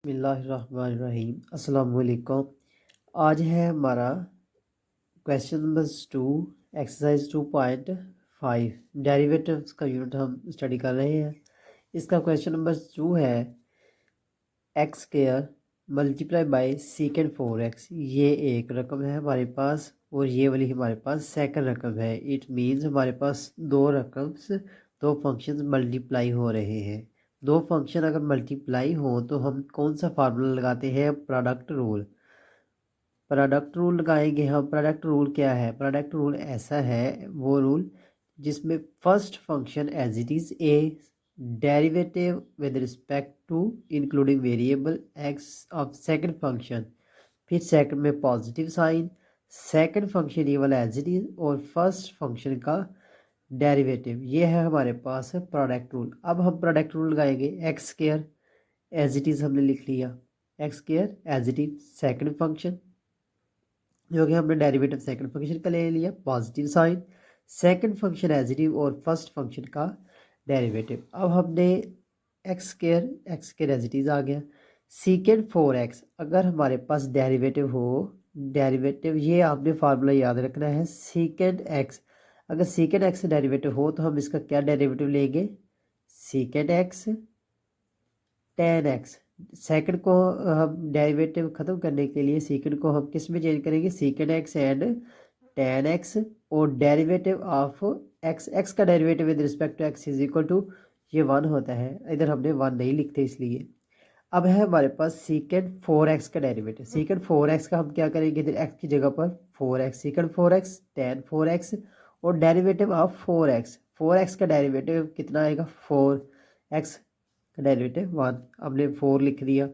बिस्मिल्लाहिर्रहमानिर्रहीम अस्सलाम वालेकुम। आज है हमारा क्वेश्चन नंबर 2 एक्सरसाइज 2.5 डेरिवेटिव्स का यूनिट हम स्टडी कर रहे हैं। इसका क्वेश्चन नंबर 2 है x square multiply by सीकेंड 4x। ये एक रकम है हमारे पास और ये वाली हमारे पास सेकंड रकम है। इट मीन्स हमारे पास दो रकम्स दो फंक्शंस मल्टीप्लाई हो रहे हैं। दो फंक्शन अगर मल्टीप्लाई हो तो हम कौन सा फार्मूला लगाते हैं? Product rule. प्रोडक्ट रूल लगाएंगे हम। प्रोडक्ट रूल क्या है? प्रोडक्ट रूल ऐसा है, वो रूल जिसमें first function as it is a derivative with respect to including variable x of second function, फिर सेकंड में पॉजिटिव साइन, सेकंड फंक्शन ये वाला एज इट इज और फर्स्ट फंक्शन का डेरिवेटिव। ये है हमारे पास प्रोडक्ट रूल। अब हम प्रोडक्ट रूल लगाएंगे। X square as it is हमने लिख लिया, x square as it is second function जो कि हमने डेरिवेटिव सेकंड फंक्शन का ले लिया, positive sign, second function as it is और फर्स्ट फंक्शन का डेरिवेटिव। अब हमने x square as it is आ गया। सीकेंड 4x अगर हमारे पास डेरिवेटिव हो, डेरिवेटिव ये आपने फार्मूला याद रखना है, सीकेंड एक्स। अगर सीकेंड एक्स डेरिवेटिव हो तो हम इसका क्या डेरिवेटिव लेंगे? सीकेंड एक्स टेन एक्स। सेकंड को हम डेरिवेटिव ख़त्म करने के लिए सेकंड को हम किस में चेंज करेंगे? Second x and tan x और डेरिवेटिव ऑफ एक्स, एक्स का derivative with respect to x is equal to ये 1 होता है। इधर हमने 1 नहीं लिखते इसलिए। अब है हमारे पास सीकेंड 4x का डेरिवेटिव। सीकेंड 4x का हम क्या करेंगे? इधर x की जगह पर 4x, सीकेंड 4x टेन 4x और डेरिवेटिव ऑफ 4x। 4x का डेरिवेटिव कितना आएगा? 4x का डेरिवेटिव 1। हमने 4 लिख दिया।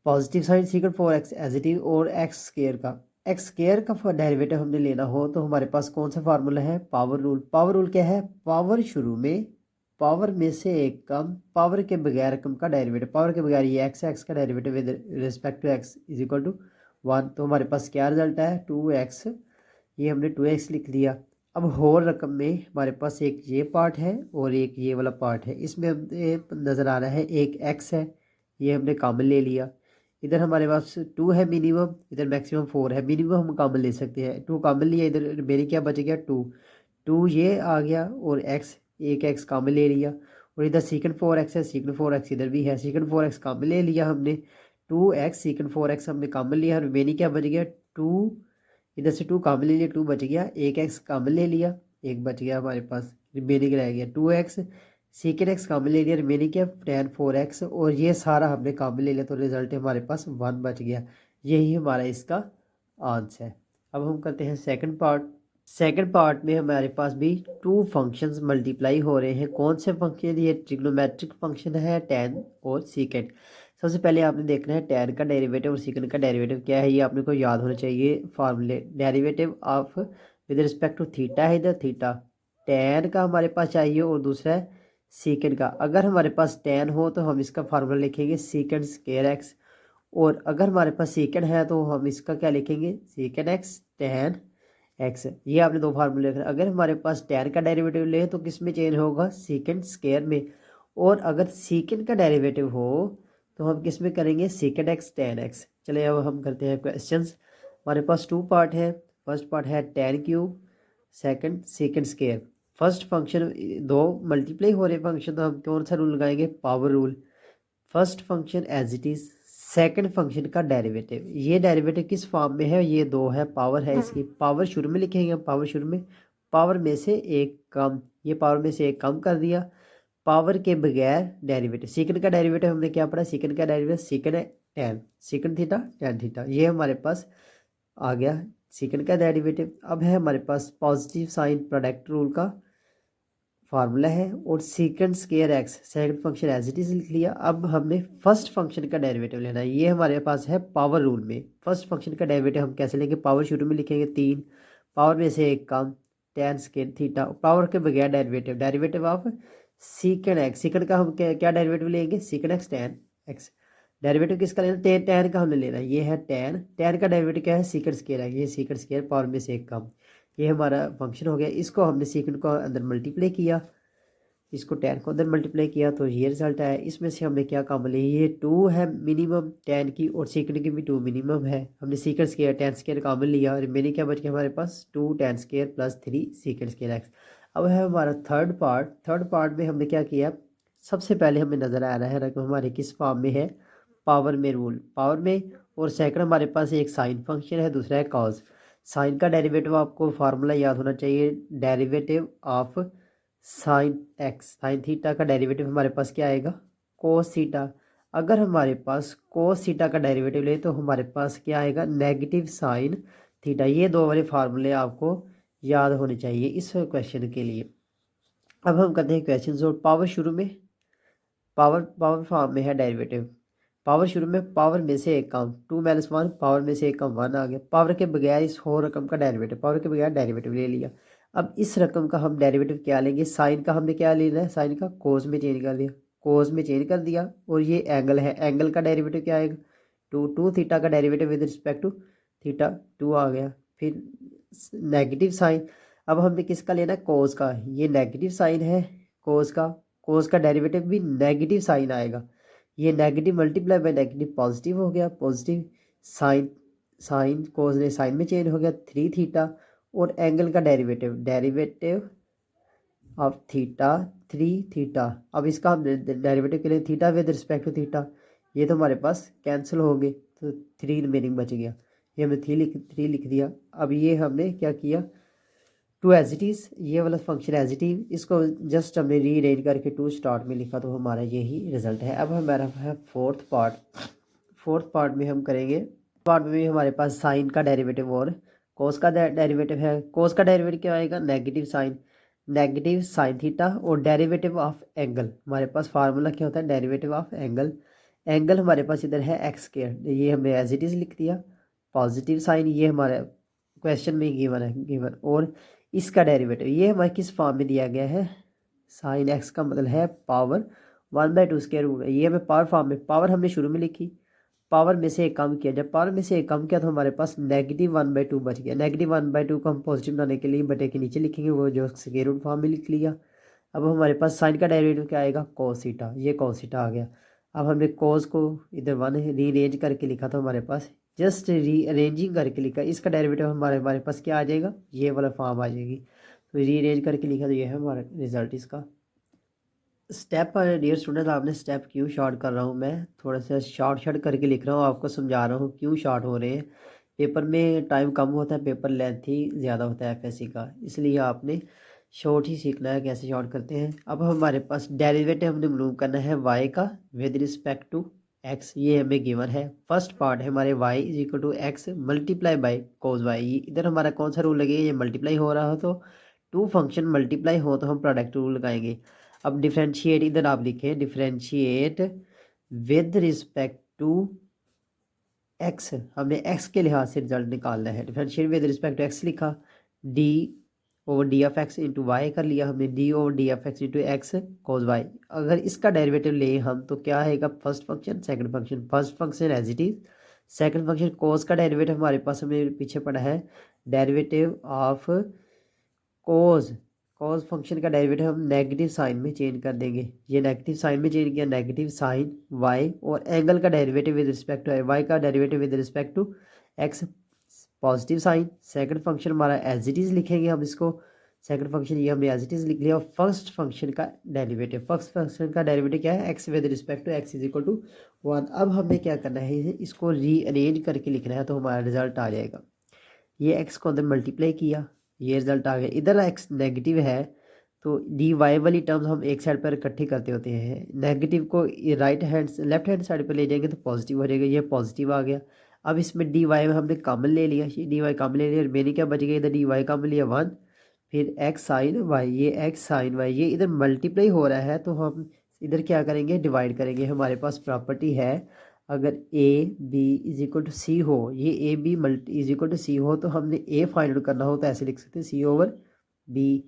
Positive sign second 4x as it is और एक्स स्क्वायर का डेरिवेटिव हमने लेना हो तो हमारे पास कौन सा फार्मूला है? Power rule. पावर रूल क्या है? पावर शुरू में, पावर में से एक कम, पावर के बगैर रकम का डेरिवेटिव। पावर के बगैर ये एक्स का derivative with respect to x is equal to 1। तो हमारे पास क्या रिजल्ट है? 2x। ये हमने 2x लिख दिया। अब होल रकम में हमारे पास एक ये पार्ट है और एक ये वाला पार्ट है। इसमें नज़र आ रहा है एक x है, ये हमने कॉमन ले लिया। इधर हमारे पास 2 है मिनिमम, इधर मैक्सिमम 4 है। मिनिमम हम कॉमन ले सकते हैं, 2 कॉमन लिया, इधर मेरी क्या बच गया? 2 ये आ गया और x, एक x कॉमन ले लिया। और इधर सीकेंड 4x है, सीकेंड 4x इधर भी है, सीकेंड 4x कॉमन ले लिया हमने। 2x सीकेंड 4x हमने कॉमन लिया, रिमेनिंग क्या बच गया? 2, इधर से 2 कॉमन ले लिया, 2 बच गया। एक x कॉमन ले लिया, एक बच गया हमारे पास, रिमेनिंग रह गया 2x। सीकेंड x कॉमन ले लिया, रिमेनिंग क्या? टेन 4x और ये सारा हमने कॉमन ले लिया तो रिजल्ट हमारे पास 1 बच गया। यही हमारा इसका आंसर है। अब हम करते हैं सेकंड पार्ट। सेकंड पार्ट में हमारे पास भी टू फंक्शंस मल्टीप्लाई हो रहे हैं। कौन से फंक्शन? ये ट्रिग्नोमेट्रिक फंक्शन है, टेन और सीकेंड। सबसे पहले आपने देखना है टेन का डेरिवेटिव और सीकेंड का डेरिवेटिव क्या है, ये आपने को याद होना चाहिए फार्मूले। Derivative of with respect to theta है, इधर थीटा टेन का हमारे पास चाहिए और दूसरा है सीकेंड का। अगर हमारे पास टेन हो तो हम इसका फार्मूला लिखेंगे सीकेंड स्क्वायर एक्स, और अगर हमारे पास सीकेंड है तो हम इसका क्या लिखेंगे? सीकेंड एक्स टेन एक्स। ये आपने दो फार्मूले रखना। अगर हमारे पास टेन का डेरिवेटिव ले तो किस में चेंज होगा? सीकेंड स्क्वायर में। और अगर सीकेंड का डेरिवेटिव हो तो हम किस में करेंगे? Second x tan x. चलिए अब हम करते हैं क्वेश्चंस। हमारे पास 2 पार्ट है। फर्स्ट पार्ट है tan cube, second second square. First function, दो मल्टीप्लाई हो रहे फंक्शन तो हम कौन सा रूल लगाएंगे? Power rule. First function as it is, second function का डेरिवेटिव। ये डेरिवेटिव किस फॉर्म में है? ये 2 है, पावर है इसकी। पावर शुरू में लिखेंगे हम, पावर शुरू में, पावर में से एक कम, ये पावर में से एक कम कर दिया। पावर के बगैर डेरिवेटिव। सेकंड का डेरिवेटिव हमने क्या पढ़ा? सेकंड का डेरिवेटिव सेकंड है ten, second theta tan theta, ये हमारे पास आ गया सेकंड का डेरिवेटिव। अब है हमारे पास पॉजिटिव साइन प्रोडक्ट रूल का फार्मूला है और second square x, second function as it is लिख लिया। अब हमने फर्स्ट फंक्शन का डेरिवेटिव लेना है, ये हमारे पास है पावर रूल में। फर्स्ट फंक्शन का डेरिवेटिव हम कैसे लेंगे? पावर शुरू में लिखेंगे 3, पावर में से एक कम, टेन स्क्वायर थीटा, पावर के बगैर डेरिवेटिव, डेरिवेटिव ऑफ सीकेंड एक्स। सीकेंड का हम क्या डेरिवेटिव लेंगे? सीकेंड एक्स टेन एक्स। डेरिवेटिव किसका लेना? टेन, टेन का हमने लेना है, ये है टेन। टेन का डेरिवेटिव क्या है? सीकेंड स्क्वायर है, ये सीकेंड स्क्वायर पावर में से एक कम। ये हमारा फंक्शन हो गया। इसको हमने सीकेंड को अंदर मल्टीप्लाई किया, इसको tan को अंदर मल्टीप्लाई किया तो ये रिजल्ट आया। इसमें से हमने क्या कॉमन लिया, ये 2 है मिनिमम tan की और सेकंड की भी 2 मिनिमम है। हमने secant square tan square common लिया और रिमेनिंग क्या बच गया हमारे पास 2 tan square plus 3 second square x। अब है हमारा थर्ड पार्ट में हमने क्या किया, सबसे पहले हमें नज़र आ रहा है रकम हमारे किस फॉर्म में है, पावर में, रूल पावर में। और सेकंड हमारे पास एक साइन फंक्शन है, दूसरा है कॉज। साइन का डेरिवेटिव आपको फार्मूला याद होना चाहिए, derivative of sine x, sine theta का डेरिवेटिव हमारे पास क्या आएगा, कोस थीटा। अगर हमारे पास कोस थीटा का डेरिवेटिव ले तो हमारे पास क्या आएगा, नेगेटिव साइन थीटा। ये दो वाले फार्मूले आपको याद होने चाहिए इस क्वेश्चन के लिए। अब हम करते हैं क्वेश्चन सोल्व। पावर शुरू में, पावर फॉर्म में है डेरिवेटिव, पावर शुरू में, पावर में से एक कम 2 - 1, पावर में से एक कम 1 आ गया। पावर के बगैर इस होल रकम का डेरिवेटिव, पावर के बगैर डेरिवेटिव ले लिया। अब इस रकम का हम डेरिवेटिव क्या लेंगे, साइन का हमने क्या लेना है, साइन का कोस में चेंज कर दिया, कोस में चेंज कर दिया। और ये एंगल है, एंगल का डेरिवेटिव क्या आएगा, 2 थीटा का derivative with respect to theta 2 आ गया। फिर नेगेटिव साइन, अब हमने किसका लेना है, कोस का। ये नेगेटिव साइन है कोस का, कोस का डेरिवेटिव भी नेगेटिव साइन आएगा। ये negative multiply by negative positive हो गया, पॉजिटिव साइन, साइन कोस ने साइन में चेंज हो गया 3 थीटा। और एंगल का derivative, derivative of theta 3 theta. अब इसका हम डेरिवेटिव के लिए theta with respect to theta, ये तो हमारे पास कैंसिल हो गए तो 3 रिमेनिंग बच गया, ये हमने 3 लिख दिया। अब ये हमने क्या किया, 2 एज इट इज़, ये वाला फंक्शन एज इट इज, इसको जस्ट हमने रीअरेंज करके 2 स्टार्ट में लिखा तो हमारा यही रिजल्ट है। अब हमारा है फोर्थ पार्ट में हम करेंगे, पार्ट में भी हमारे पास साइन का डेरिवेटिव और कोस का डेरिवेटिव है। कोस का डेरिवेटिव क्या आएगा, नेगेटिव साइन थीटा। और डेरिवेटिव ऑफ एंगल, हमारे पास फार्मूला क्या होता है, डेरिवेटिव ऑफ एंगल। एंगल हमारे पास इधर है एक्स स्क्वायर, ये हमने एज इट इज़ लिख दिया। पॉजिटिव साइन ये हमारे क्वेश्चन में गिवन है, गिवन। और इसका डेरिवेटिव ये हमारे किस फॉर्म में दिया गया है, साइन एक्स का मतलब है पावर 1/2 स्क्वायर रूट, ये हमें पावर फॉर्म में, पावर हमने शुरू में लिखी, पावर में से एक कम किया, जब पावर में से एक कम किया तो हमारे पास -1/2 बच गया। -1/2 को हम पॉजिटिव बनाने के लिए बटे के नीचे लिखेंगे, वो जो स्क्वायर रूट फॉर्म में लिख लिया। अब हमारे पास साइन का डेरिवेटिव क्या आएगा, cos थीटा, ये cos थीटा आ गया। अब हमने cos को इधर 1 रीअरेंज करके लिखा था, हमारे पास जस्ट रीअरेंजिंग करके लिखा, इसका डेरिवेटिव हमारे पास क्या आ जाएगा, ये वाला फॉर्म आ जाएगी। तो रीअरेंज करके लिखा तो ये है हमारा रिजल्ट इसका। स्टेप डियर स्टूडेंट, आपने स्टेप क्यों शॉर्ट कर रहा हूँ मैं, थोड़ा सा शॉर्ट करके लिख रहा हूँ, आपको समझा रहा हूँ क्यों शॉर्ट हो रहे हैं। पेपर में टाइम कम होता है, पेपर लेंथ ही ज़्यादा होता है एफएससी का, इसलिए आपने शॉर्ट ही सीखना है कैसे शॉर्ट करते हैं। अब हमारे पास डेरिवेटिव हमने मालूम करना है वाई का विद रिस्पेक्ट टू एक्स, ये हमें गिवन है। फर्स्ट पार्ट है हमारे y is equal to x multiply by cos y, इधर हमारा कौन सा रूल लगेगा, ये मल्टीप्लाई हो रहा हो तो 2 फंक्शन मल्टीप्लाई हो तो हम प्रोडक्ट रूल लगाएंगे। अब डिफ्रेंशिएट इधर आप लिखें, differentiate with respect to x, हमने एक्स के लिहाज से रिजल्ट निकालना है। Differentiate with respect to x लिखा, d over D of x into y कर लिया हमने, d over D of x into x cos y. अगर इसका डेरिवेटिव ले हम तो क्या आएगा, first function second function, first function as it is, second function cos का डेरिवेटिव हमारे पास हमें पीछे पड़ा है, derivative of cos, cos function का डेरिवेटिव हम नेगेटिव साइन में चेंज कर देंगे, ये नेगेटिव साइन में चेंज किया, नेगेटिव साइन वाई। और एंगल का derivative with respect to y का derivative with respect to x, positive sign. Second function हमारा एज इट इज़ लिखेंगे हम इसको, सेकंड फंक्शन ये हमने एज इट इज़ लिख लिया। और फर्स्ट फंक्शन का डेरिवेटिव, फर्स्ट फंक्शन का डेरिवेटिव क्या है, x with respect to x is equal to 1। अब हमें क्या करना है, इसको रीअरेंज करके लिखना है तो हमारा रिजल्ट आ जाएगा। ये एक्स को अंदर मल्टीप्लाई किया, ये रिजल्ट आ गया। इधर एक्स नेगेटिव है तो डी वाई वाली टर्म्स हम एक साइड पर इकट्ठी करते होते हैं, नेगेटिव को right hand left hand side पर ले जाएंगे तो पॉजिटिव हो जाएगा, ये पॉजिटिव आ गया। अब इसमें डी वाई में हमने कॉमन ले लिया, डी वाई कॉमन ले लिया, मैंने क्या बच गया, इधर डी वाई कॉमन लिया 1, फिर एक्स साइन वाई, ये एक्स साइन वाई, ये इधर मल्टीप्लाई हो रहा है तो हम इधर क्या करेंगे, डिवाइड करेंगे। हमारे पास प्रॉपर्टी है, अगर A B is equal to C हो, ये A B multi is equal to C हो तो हमने ए फाइंड आउट करना हो तो ऐसे लिख सकते हैं सी ओवर बी।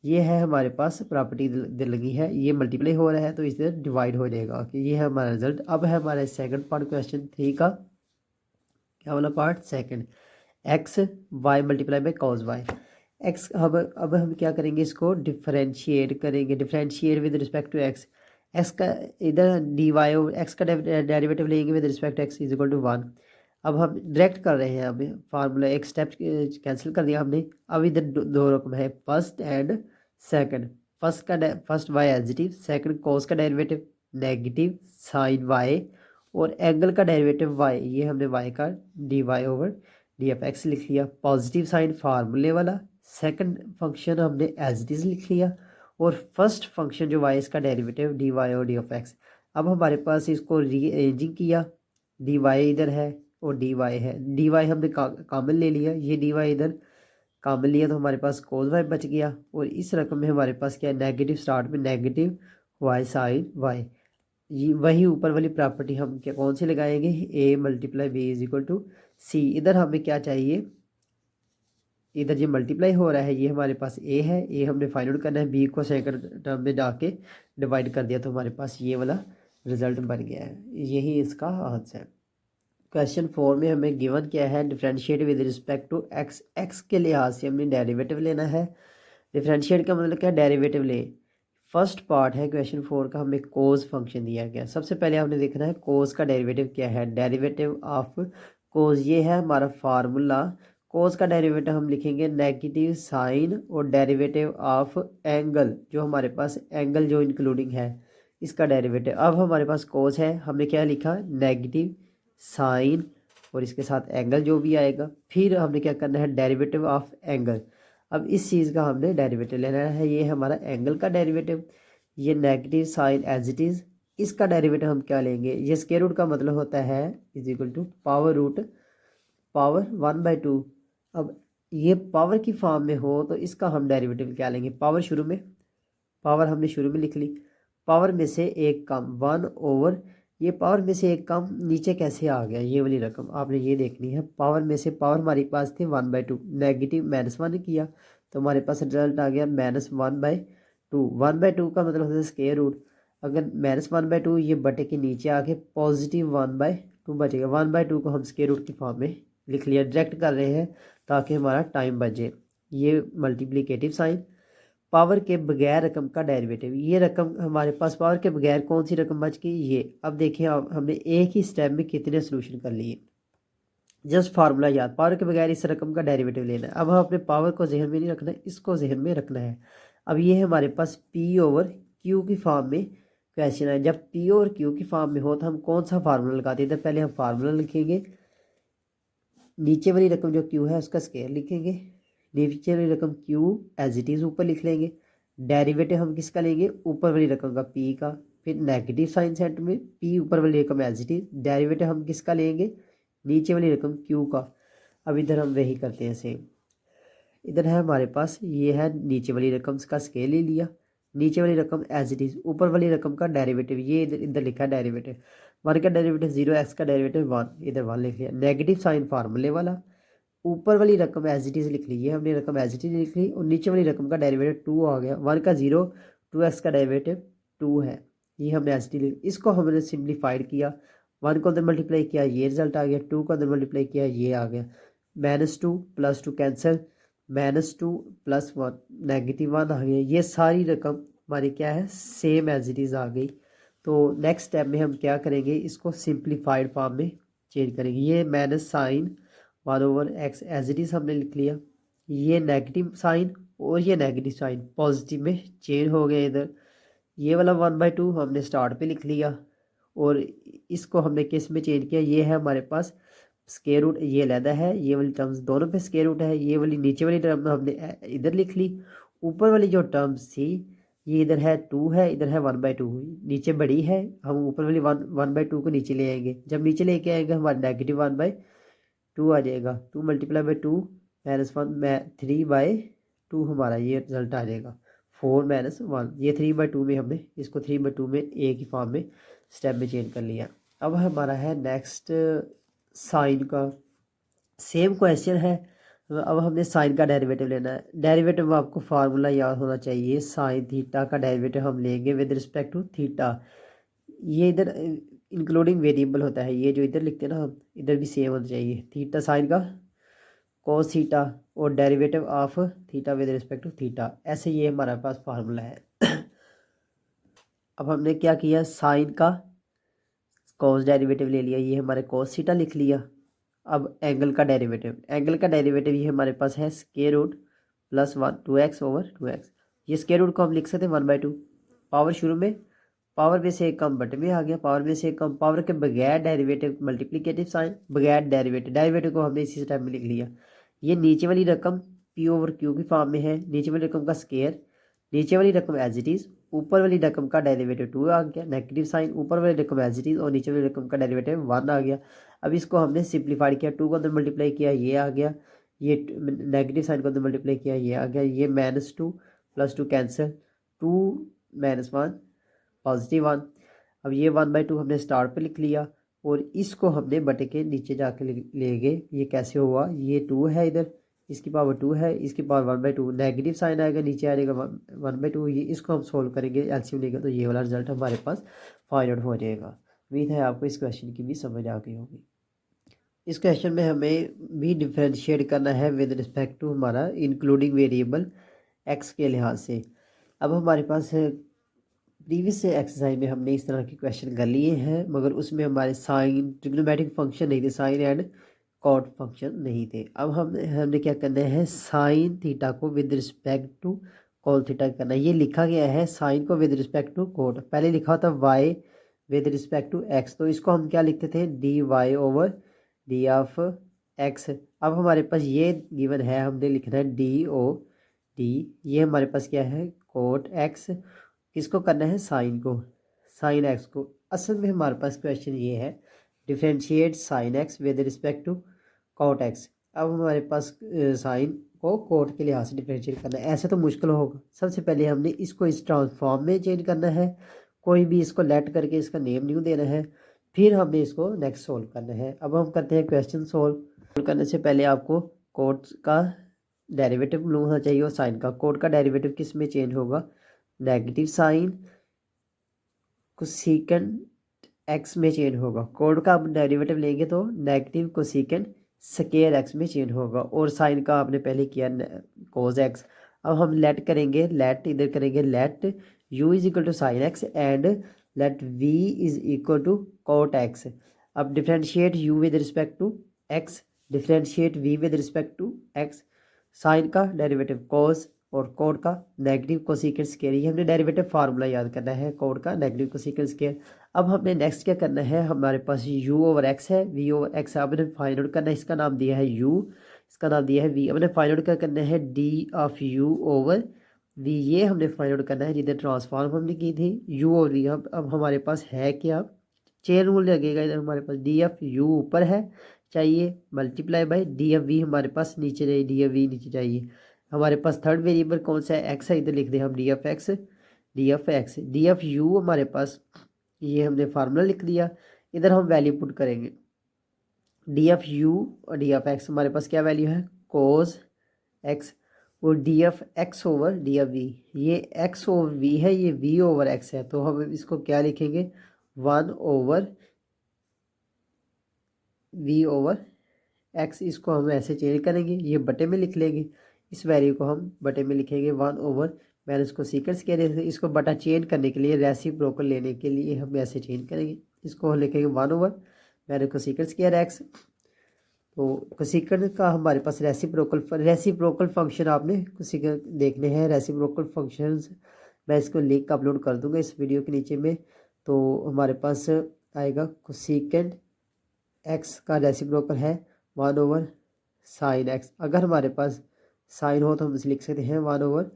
ये है हमारे पास प्रॉपर्टी लगी है, ये मल्टीप्लाई हो रहा है तो इधर डिवाइड हो जाएगा कि ये है हमारा रिजल्ट। अब है हमारा सेकंड पार्ट क्वेश्चन 3 का, क्या वाला part, second, x y multiply by cos y. X अब हम क्या करेंगे, इसको डिफरेंशिएट करेंगे, differentiate with respect to x. X का इधर डी वाई एक्स का डेरिवेटिव लेंगे with respect to x is equal to 1। अब हम डायरेक्ट कर रहे हैं, अब फार्मूला एक स्टेप कैंसिल कर दिया हमने। अब इधर दो रकम है, first and second. First y एजिटिव, सेकंड कोस का डेरिवेटिव नेगेटिव साइन वाई, और एंगल का डेरिवेटिव वाई, ये हमने वाई का d y over D F x लिख लिया। पॉजिटिव साइन फार्मूले वाला, सेकंड फंक्शन हमने एज इट इज़ लिख लिया, और फर्स्ट फंक्शन जो वाई इसका डेरिवेटिव डी वाई और डी ऑफ एक्स। अब हमारे पास इसको रीअरेंजिंग किया, डी वाई इधर है और डी वाई है, डी वाई हमने कॉमन ले लिया, ये डी वाई इधर कॉमन लिया तो हमारे पास कोस वाई बच गया। और इस रकम में हमारे पास क्या है, नेगेटिव स्टार्ट में नेगेटिव वाई साइन वाई। ये वही ऊपर वाली प्रॉपर्टी हम क्या कौन सी लगाएंगे, A multiply B is equal to C. इधर हमें क्या चाहिए, इधर ये मल्टीप्लाई हो रहा है, ये हमारे पास ए है, ए हमने फाइंड आउट करना है, बी को सेकंड टर्म में जाके डिवाइड कर दिया तो हमारे पास ये वाला रिजल्ट बन गया है। यही इसका आंसर है। क्वेश्चन 4 में हमें गिवन क्या है, differentiate with respect to x. X के लिहाज से हमने डेरिवेटिव लेना है। डिफरेंशिएट का मतलब क्या है, डेरिवेटिव ले। फर्स्ट पार्ट है क्वेश्चन 4 का, हमें कोस फंक्शन दिया गया। सबसे पहले हमने देखना है कोस का डेरिवेटिव क्या है। डेरिवेटिव ऑफ कोस, ये है हमारा फार्मूला। कोस का डेरिवेटिव हम लिखेंगे नेगेटिव साइन, और डेरिवेटिव ऑफ एंगल, जो हमारे पास एंगल जो इंक्लूडिंग है इसका डेरिवेटिव। अब हमारे पास कोस है, हमने क्या लिखा, नेगेटिव साइन और इसके साथ एंगल जो भी आएगा। फिर हमने क्या करना है, डेरिवेटिव ऑफ एंगल। अब इस चीज़ का हमने डेरिवेटिव लेना है, ये हमारा एंगल का डेरिवेटिव, ये negative sign as it is. इसका डेरिवेटिव हम क्या लेंगे, ये स्क्वायर रूट का मतलब होता है is equal to power root power 1/2। अब ये पावर की फॉर्म में हो तो इसका हम डेरिवेटिव क्या लेंगे, पावर शुरू में, पावर हमने शुरू में लिख ली, पावर में से एक कम 1 ओवर, ये पावर में से एक कम नीचे कैसे आ गया, ये वाली रकम आपने ये देखनी है। पावर में से पावर हमारे पास थे 1/2, नेगेटिव -1 किया तो हमारे पास रिजल्ट आ गया -1/2। 1/2 का मतलब होता है स्क्वायर रूट। अगर -1/2 ये बटे के नीचे आके पॉजिटिव 1/2 बचेगा। 1/2 को हम स्क्वायर रूट की फॉर्म में लिख लिया, डायरेक्ट कर रहे हैं ताकि हमारा टाइम बचे। ये मल्टीप्लिकेटिव साइन, पावर के बगैर रकम का डेरिवेटिव, ये रकम हमारे पास पावर के बगैर कौन सी रकम बच गई, ये। अब देखिए हमने एक ही स्टेप में कितने सोल्यूशन कर लिए। जस्ट फार्मूला याद, पावर के बगैर इस रकम का डेरिवेटिव लेना है। अब हम अपने पावर को जहन में नहीं रखना है, इसको जहन में रखना है। अब ये हमारे पास पी ओवर क्यू की फॉर्म में क्वेश्चन है। जब पी और क्यू की फॉर्म में हो तो हम कौन सा फार्मूला लगाते हैं, तो पहले हम फार्मूला लिखेंगे, नीचे वाली रकम जो क्यू है उसका स्क्वायर लिखेंगे, नीचे वाली रकम क्यू एज इट इज़ ऊपर लिख लेंगे। डेरिवेटिव हम किसका लेंगे, ऊपर वाली रकम का पी का, फिर नेगेटिव साइन सेट में पी ऊपर वाली रकम एज इट इज, डेरिवेटिव हम किसका लेंगे, नीचे वाली रकम क्यू का। अब इधर हम वही करते हैं सेम। इधर है हमारे पास, ये है नीचे वाली रकम का स्केल ले लिया, नीचे वाली रकम एज इट इज, ऊपर वाली रकम का डेरिवेटिव, ये इधर इधर लिखा डेरिवेटिव। 1 का डेरिवेटिव 0, एक्स का डेरिवेटिव 1, इधर 1 लिख लिया। नेगेटिव साइन फार्मूले वाला, ऊपर वाली रकम एज इट इज़ लिख ली, ये हमने रकम एज इट इज़ लिख ली, और नीचे वाली रकम का डेरिवेटिव 2 आ गया। 1 का 0, 2x का डेरिवेटिव 2 है, ये हमने एज इट इज, इसको हमने सिंप्लीफाइड किया। 1 को अंदर मल्टीप्लाई किया, ये रिजल्ट आ गया। 2 को अंदर मल्टीप्लाई किया, ये आ गया। -2 +2 कैंसिल, -2 + 1 -1 आ गया। ये सारी रकम हमारी क्या है, सेम एज इट इज़ आ गई। तो नेक्स्ट स्टेप में हम क्या करेंगे, इसको सिंप्लीफाइड फॉर्म में चेंज करेंगे। ये minus sign 1/x as it is हमने लिख लिया, ये नेगेटिव साइन और ये नेगेटिव साइन पॉजिटिव में चेंज हो गए इधर। ये वाला 1/2 हमने स्टार्ट पे लिख लिया, और इसको हमने किस में चेंज किया, ये है हमारे पास स्क्वायर रूट, ये अलहदा है, ये वाली टर्म्स दोनों पे स्क्वायर रूट है। ये वाली नीचे वाली टर्म हमने इधर लिख ली, ऊपर वाली जो टर्म्स थी ये इधर है 2 है, इधर है 1/2, नीचे बड़ी है, हम ऊपर वाली 1/2 को नीचे ले आएंगे। जब नीचे लेके आएंगे हमारा -1/2 आ जाएगा। 2 × 2 -1 3/2 हमारा ये रिजल्ट आ जाएगा। 4 - 1, ये 3/2 में हमने इसको 3/2 में ए की फॉर्म में स्टेप में चेंज कर लिया। अब हमारा है नेक्स्ट साइन का, सेम क्वेश्चन है। अब हमने साइन का डेरिवेटिव लेना है। डेरिवेटिव में आपको फार्मूला याद होना चाहिए, साइन थीटा का डेरिवेटिव हम लेंगे विद रिस्पेक्ट टू थीटा। ये इधर इंक्लूडिंग वेरिएबल होता है, ये जो इधर लिखते हैं ना हम, इधर भी सेम होना चाहिए। थीटा साइन का कोस थीटा और derivative of theta with respect to theta, ऐसे ये हमारे पास फार्मूला है। अब हमने क्या किया, साइन का कोस डेरिवेटिव ले लिया, ये हमारे कोस थीटा लिख लिया। अब एंगल का डेरिवेटिव ये हमारे पास है square root plus 1 2x over 2x। ये स्क्वायर रूट को हम लिख सकते हैं 1/2। पावर शुरू में, पावर में से एक कम बटे में आ गया, पावर में से एक कम, पावर के बगैर डेरिवेटिव मल्टीप्लिकेटिव साइन, बगैर डेरिवेटिव को हमने इसी टाइप में लिख लिया। ये नीचे वाली रकम पी ओवर क्यू की फॉर्म में है, नीचे वाली रकम का स्क्वायर, नीचे वाली रकम एज इट इज़, ऊपर वाली रकम का डेरिवेटिव 2 आ गया, नेगेटिव साइन, ऊपर वाली रकम एज इट इज़ और नीचे वाली रकम का डेरिवेटिव 1 आ गया। अब इसको हमने सिंप्लीफाइड किया, 2 को अंदर मल्टीप्लाई किया, ये आ गया, ये नेगेटिव साइन को अंदर मल्टीप्लाई किया, ये आ गया, ये -2 +2 कैंसिल, 2 - 1 +1। अब ये 1/2 हमने स्टार्ट पे लिख लिया और इसको हमने बटे के नीचे जाके ले गए। ये कैसे हुआ, ये 2 है इधर, इसकी पावर 2 है, इसकी पावर 1/2, नेगेटिव साइन आएगा, नीचे आएगा 1/2। ये इसको हम सोल्व करेंगे, एलसीएम लेंगे तो ये वाला रिजल्ट हमारे पास फाइंड आउट हो जाएगा। उम्मीद है आपको इस क्वेश्चन की भी समझ आ गई होगी। इस क्वेश्चन में हमें भी डिफ्रेंशिएट करना है विद रिस्पेक्ट टू हमारा इंक्लूडिंग वेरिएबल एक्स के लिहाज से। अब हमारे पास प्रीवियस एक्सरसाइज में हमने इस तरह के क्वेश्चन कर लिए हैं, मगर उसमें हमारे साइन ट्रिग्नोमेट्रिक फंक्शन नहीं थे, साइन एंड कॉट फंक्शन नहीं थे। अब हमने क्या करना है, साइन थीटा को with respect to cos theta करना है। ये लिखा गया है साइन को विद रिस्पेक्ट टू कॉट, पहले लिखा था y with respect to x, तो इसको हम क्या लिखते थे, d y over D of x. अब हमारे पास ये गिवन है, हमने लिखना है डी ओ डी, ये हमारे पास क्या है, कोट एक्स, किसको करना है, साइन को, साइन एक्स को। असल में हमारे पास क्वेश्चन ये है, differentiate sine x with respect to cot x. अब हमारे पास साइन को कोट के लिहाज से डिफ्रेंशिएट करना है, ऐसे तो मुश्किल होगा। सबसे पहले हमने इसको इस ट्रांसफॉर्म में चेंज करना है, कोई भी इसको लेट करके इसका नेम न्यू देना है, फिर हमने इसको नेक्स्ट सोल्व करना है। अब हम करते हैं क्वेश्चन सोल्व करने से पहले आपको कोट का डेरिवेटिव मालूम होना चाहिए और साइन का। कोट का डेरिवेटिव किस में चेंज होगा, नेगेटिव साइन कोसेकेंड एक्स में चेंज होगा। कोड का आप डेरिवेटिव लेंगे तो नेगेटिव कोसेकेंड स्क्वायर एक्स में चेंज होगा, और साइन का आपने पहले किया कोस एक्स। अब हम लेट करेंगे, लेट इधर करेंगे, let u is equal to sine x and let v is equal to cot x. अब differentiate u with respect to x, differentiate v with respect to x। Sine का derivative cos और cot का negative cosecant square, ये हमने derivative formula याद करना है, code का नेगेटिव कोसेकेंड स्क्वायर। अब हमने नेक्स्ट क्या करना है, हमारे पास u ओवर x है, v ओवर x हमने फाइंड आउट करना है, इसका नाम दिया है u, इसका नाम दिया है v। हमने फाइंड आउट क्या करना है, d of u over v, ये हमने फाइंड आउट करना है जिधर ट्रांसफॉर्म हमने की थी u और v। अब हमारे पास है क्या, चेन रूल लगेगा, इधर हमारे पास डी एफ यू ऊपर है चाहिए, multiply by d f v हमारे पास नीचे चाहिए, डी एफ वी नीचे चाहिए। हमारे पास थर्ड वेरिएबल कौन सा है, एक्स है, इधर लिख दें हम d F x, D F x, D f u हमारे पास, ये हमने फार्मूला लिख दिया, इधर हम वैल्यू पुट करेंगे। डी एफ यू और डी एफ एक्स हमारे पास क्या वैल्यू है, कोस एक्स, और D F x over D f v, ये एक्स ओवर वी है, ये वी ओवर एक्स है, तो हम इसको क्या लिखेंगे, 1 ओवर वी ओवर एक्स। इसको हम ऐसे चेंज करेंगे, ये बटे में लिख लेंगे, इस वैल्यू को हम बटे में लिखेंगे 1 ओवर, मैंने इसको सीक्वेंस कह रहे थे, इसको बटा चेंज करने के लिए, रेसिप्रोकल लेने के लिए हम ऐसे चेंज करेंगे, इसको हम लिखेंगे 1 ओवर, मैंने इसको सीक्वेंस किया एक्स। तो कोसेकेंड का हमारे पास रेसिप्रोकल फंक्शन आपने कोसेकेंड देखने हैं, रेसिप्रोकल फंक्शंस मैं इसको लिंक अपलोड कर दूंगा इस वीडियो के नीचे में। तो हमारे पास आएगा कोसेकेंड एक्स का रेसिप्रोकल है 1 ओवर साइन एक्स। अगर हमारे पास साइन हो तो हम इसे लिख सकते हैं 1 ओवर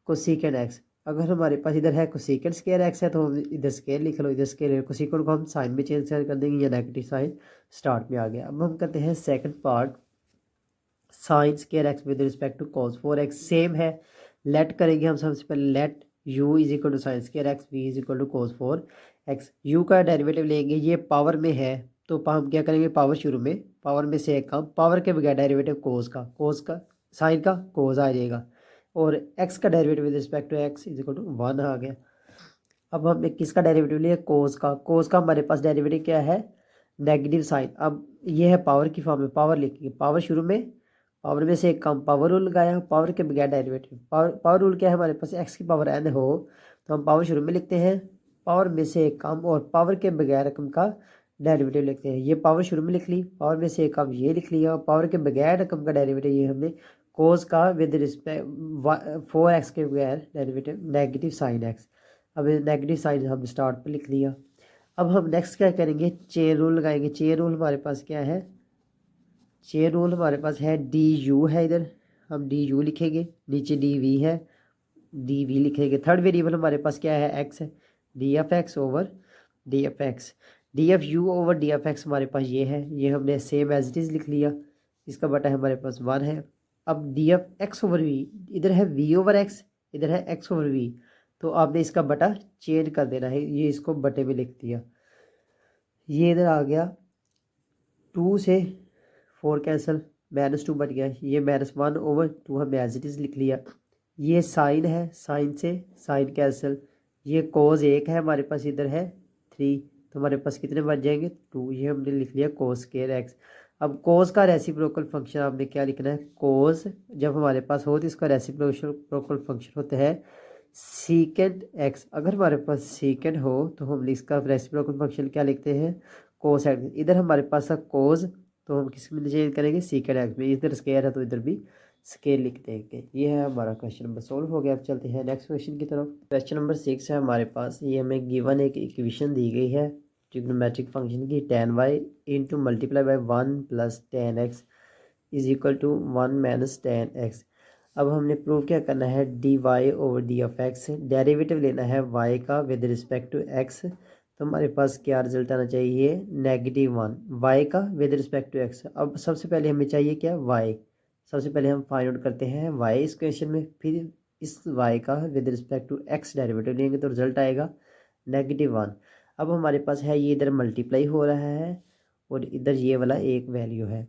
कोसेकेंड एक्स। अगर हमारे पास इधर है कोसेकेंड स्क्वायर एक्स है तो हम इधर स्क्वायर लिख लो, इधर स्क्वायर, कोसेकेंड को हम साइन में चेंज कर देंगे, या नेगेटिव साइन स्टार्ट में आ गया। अब हम करते हैं second part, sine square x with respect to cos 4x, same है, लेट करेंगे हम सबसे पहले, let u is equal to sine square x, v is equal to cos 4x। u का डेरिवेटिव लेंगे, ये पावर में है तो हम क्या करेंगे, पावर शुरू में, पावर में से एक कम, पावर के बगैर डेरिवेटिव कोस का साइन का कोस आ जाएगा, और x का derivative with respect to x is equal to 1 आ गया। अब हमने किसका डेरिवेटिव लिया, कोस का हमारे पास डेरिवेटिव क्या है, नेगेटिव साइन। अब ये है पावर की फॉर्म में, पावर लिखेंगे, पावर शुरू में, पावर में से एक काम पावर रूल लगाया, पावर के बगैर डेरिवेटिव। पावर रूल क्या है हमारे पास, एक्स की पावर n हो तो हम पावर शुरू में लिखते हैं, पावर में से एक काम और पावर के बगैर रकम का डेरिवेटिव लिखते हैं। ये पावर शुरू में लिख ली, पावर में से एक काम ये लिख लिया, पावर के बगैर रकम का डेरिवेटिव ये हमने कोस का विद रिस्पेक्ट 4x के बगैर डेरिवेटिव नेगेटिव साइन x। अब नेगेटिव साइन हम स्टार्ट पर लिख लिया। अब हम नेक्स्ट क्या करेंगे, चेन रूल लगाएंगे। चेन रूल हमारे पास क्या है, चेन रूल हमारे पास है डी यू है, इधर हम डी यू लिखेंगे, नीचे डी वी है, डी वी लिखेंगे। थर्ड वेरिएबल हमारे पास क्या है, एक्स है, D F x over D F x. D f you over D F x हमारे पास ये है, ये हमने सेम एज इट इज़ लिख लिया, इसका बटा हमारे पास 1 है। अब D F x over v, इधर है वी ओवर एक्स, इधर है एक्स ओवर वी, तो आपने इसका बटा चेंज कर देना है, ये इसको बटे में लिख दिया। ये इधर आ गया, 2 से 4 कैंसिल, -2 बच गया, ये -1 ओवर 2 हमने एज इट इज़ लिख लिया। ये साइन है, साइन से साइन कैंसिल, ये कोज 1 है हमारे पास, इधर है 3, तो हमारे पास कितने बच जाएंगे 2, ये हमने लिख लिया कोस स्क्वायर एक्स। अब कोस का रेसिप्रोकल फंक्शन आपने क्या लिखना है, कोस जब हमारे पास हो तो इसका रेसिप्रोकल फंक्शन होता है सीकेंड एक्स। अगर हमारे पास सीकेंड हो तो हम इसका रेसिप्रोकल फंक्शन क्या लिखते हैं, कोस एक्स। इधर हमारे पास है कोस, तो हम किस में चेंज करेंगे, सीकेंड एक्स में, इधर स्क्वायर है तो इधर भी स्केल लिख देंगे। ये है हमारा क्वेश्चन नंबर सोल्व हो गया। अब चलते हैं नेक्स्ट क्वेश्चन की तरफ। क्वेश्चन नंबर 6 है हमारे पास, ये हमें गिवन एक इक्वेशन दी गई है ट्रिग्नोमेट्रिक फंक्शन की, tan y into multiply by 1 plus tan x is equal to 1 minus tan x। अब हमने प्रूव क्या करना है, d y over D of x, derivative लेना है y का विद रिस्पेक्ट टू x। तो हमारे पास क्या रिजल्ट आना चाहिए, -1 y का विद रिस्पेक्ट टू x। अब सबसे पहले हमें चाहिए क्या, y। सबसे पहले हम फाइंड आउट करते हैं y इस क्वेश्चन में, फिर इस y का with respect to x derivative लेंगे तो रिजल्ट आएगा -1। अब हमारे पास है ये इधर मल्टीप्लाई हो रहा है और इधर ये वाला एक वैल्यू है।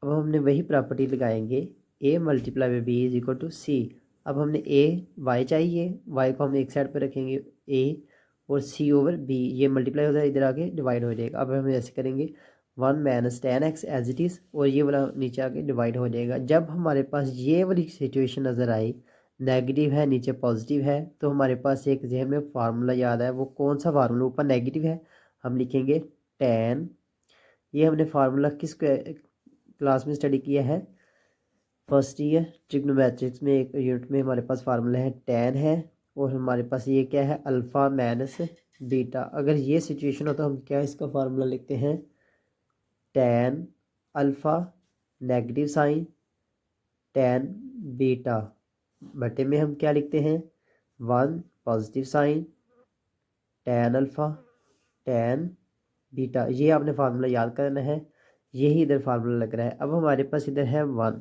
अब हमने वही प्रॉपर्टी लगाएंगे, a multiply by B is equal to C. अब हमने a y चाहिए, y को हम एक साइड पे रखेंगे a और c ओवर b, ये मल्टीप्लाई हो जाए इधर आके डिवाइड हो जाएगा। अब हम ऐसे करेंगे 1 minus tan x as it is, और ये वाला नीचे आके डिवाइड हो जाएगा। जब हमारे पास ये वाली सिचुएशन नज़र आई, नेगेटिव है नीचे पॉजिटिव है, तो हमारे पास एक जहन में फार्मूला याद है, वो कौन सा फार्मूला, ऊपर नेगेटिव है हम लिखेंगे tan। ये हमने फार्मूला किस क्लास में स्टडी किया है, फर्स्ट ईयर ट्रिग्नोमेट्रिक्स में, एक यूनिट में हमारे पास फार्मूला है tan है, और हमारे पास ये क्या है, अल्फ़ा माइनस बीटा। अगर ये सिचुएशन हो तो हम क्या इसका फार्मूला लिखते हैं, tan alpha negative sign tan beta बटे में हम क्या लिखते हैं, 1 positive sign tan alpha tan beta. ये आपने फार्मूला याद करना है, यही इधर फार्मूला लग रहा है। अब हमारे पास इधर है 1,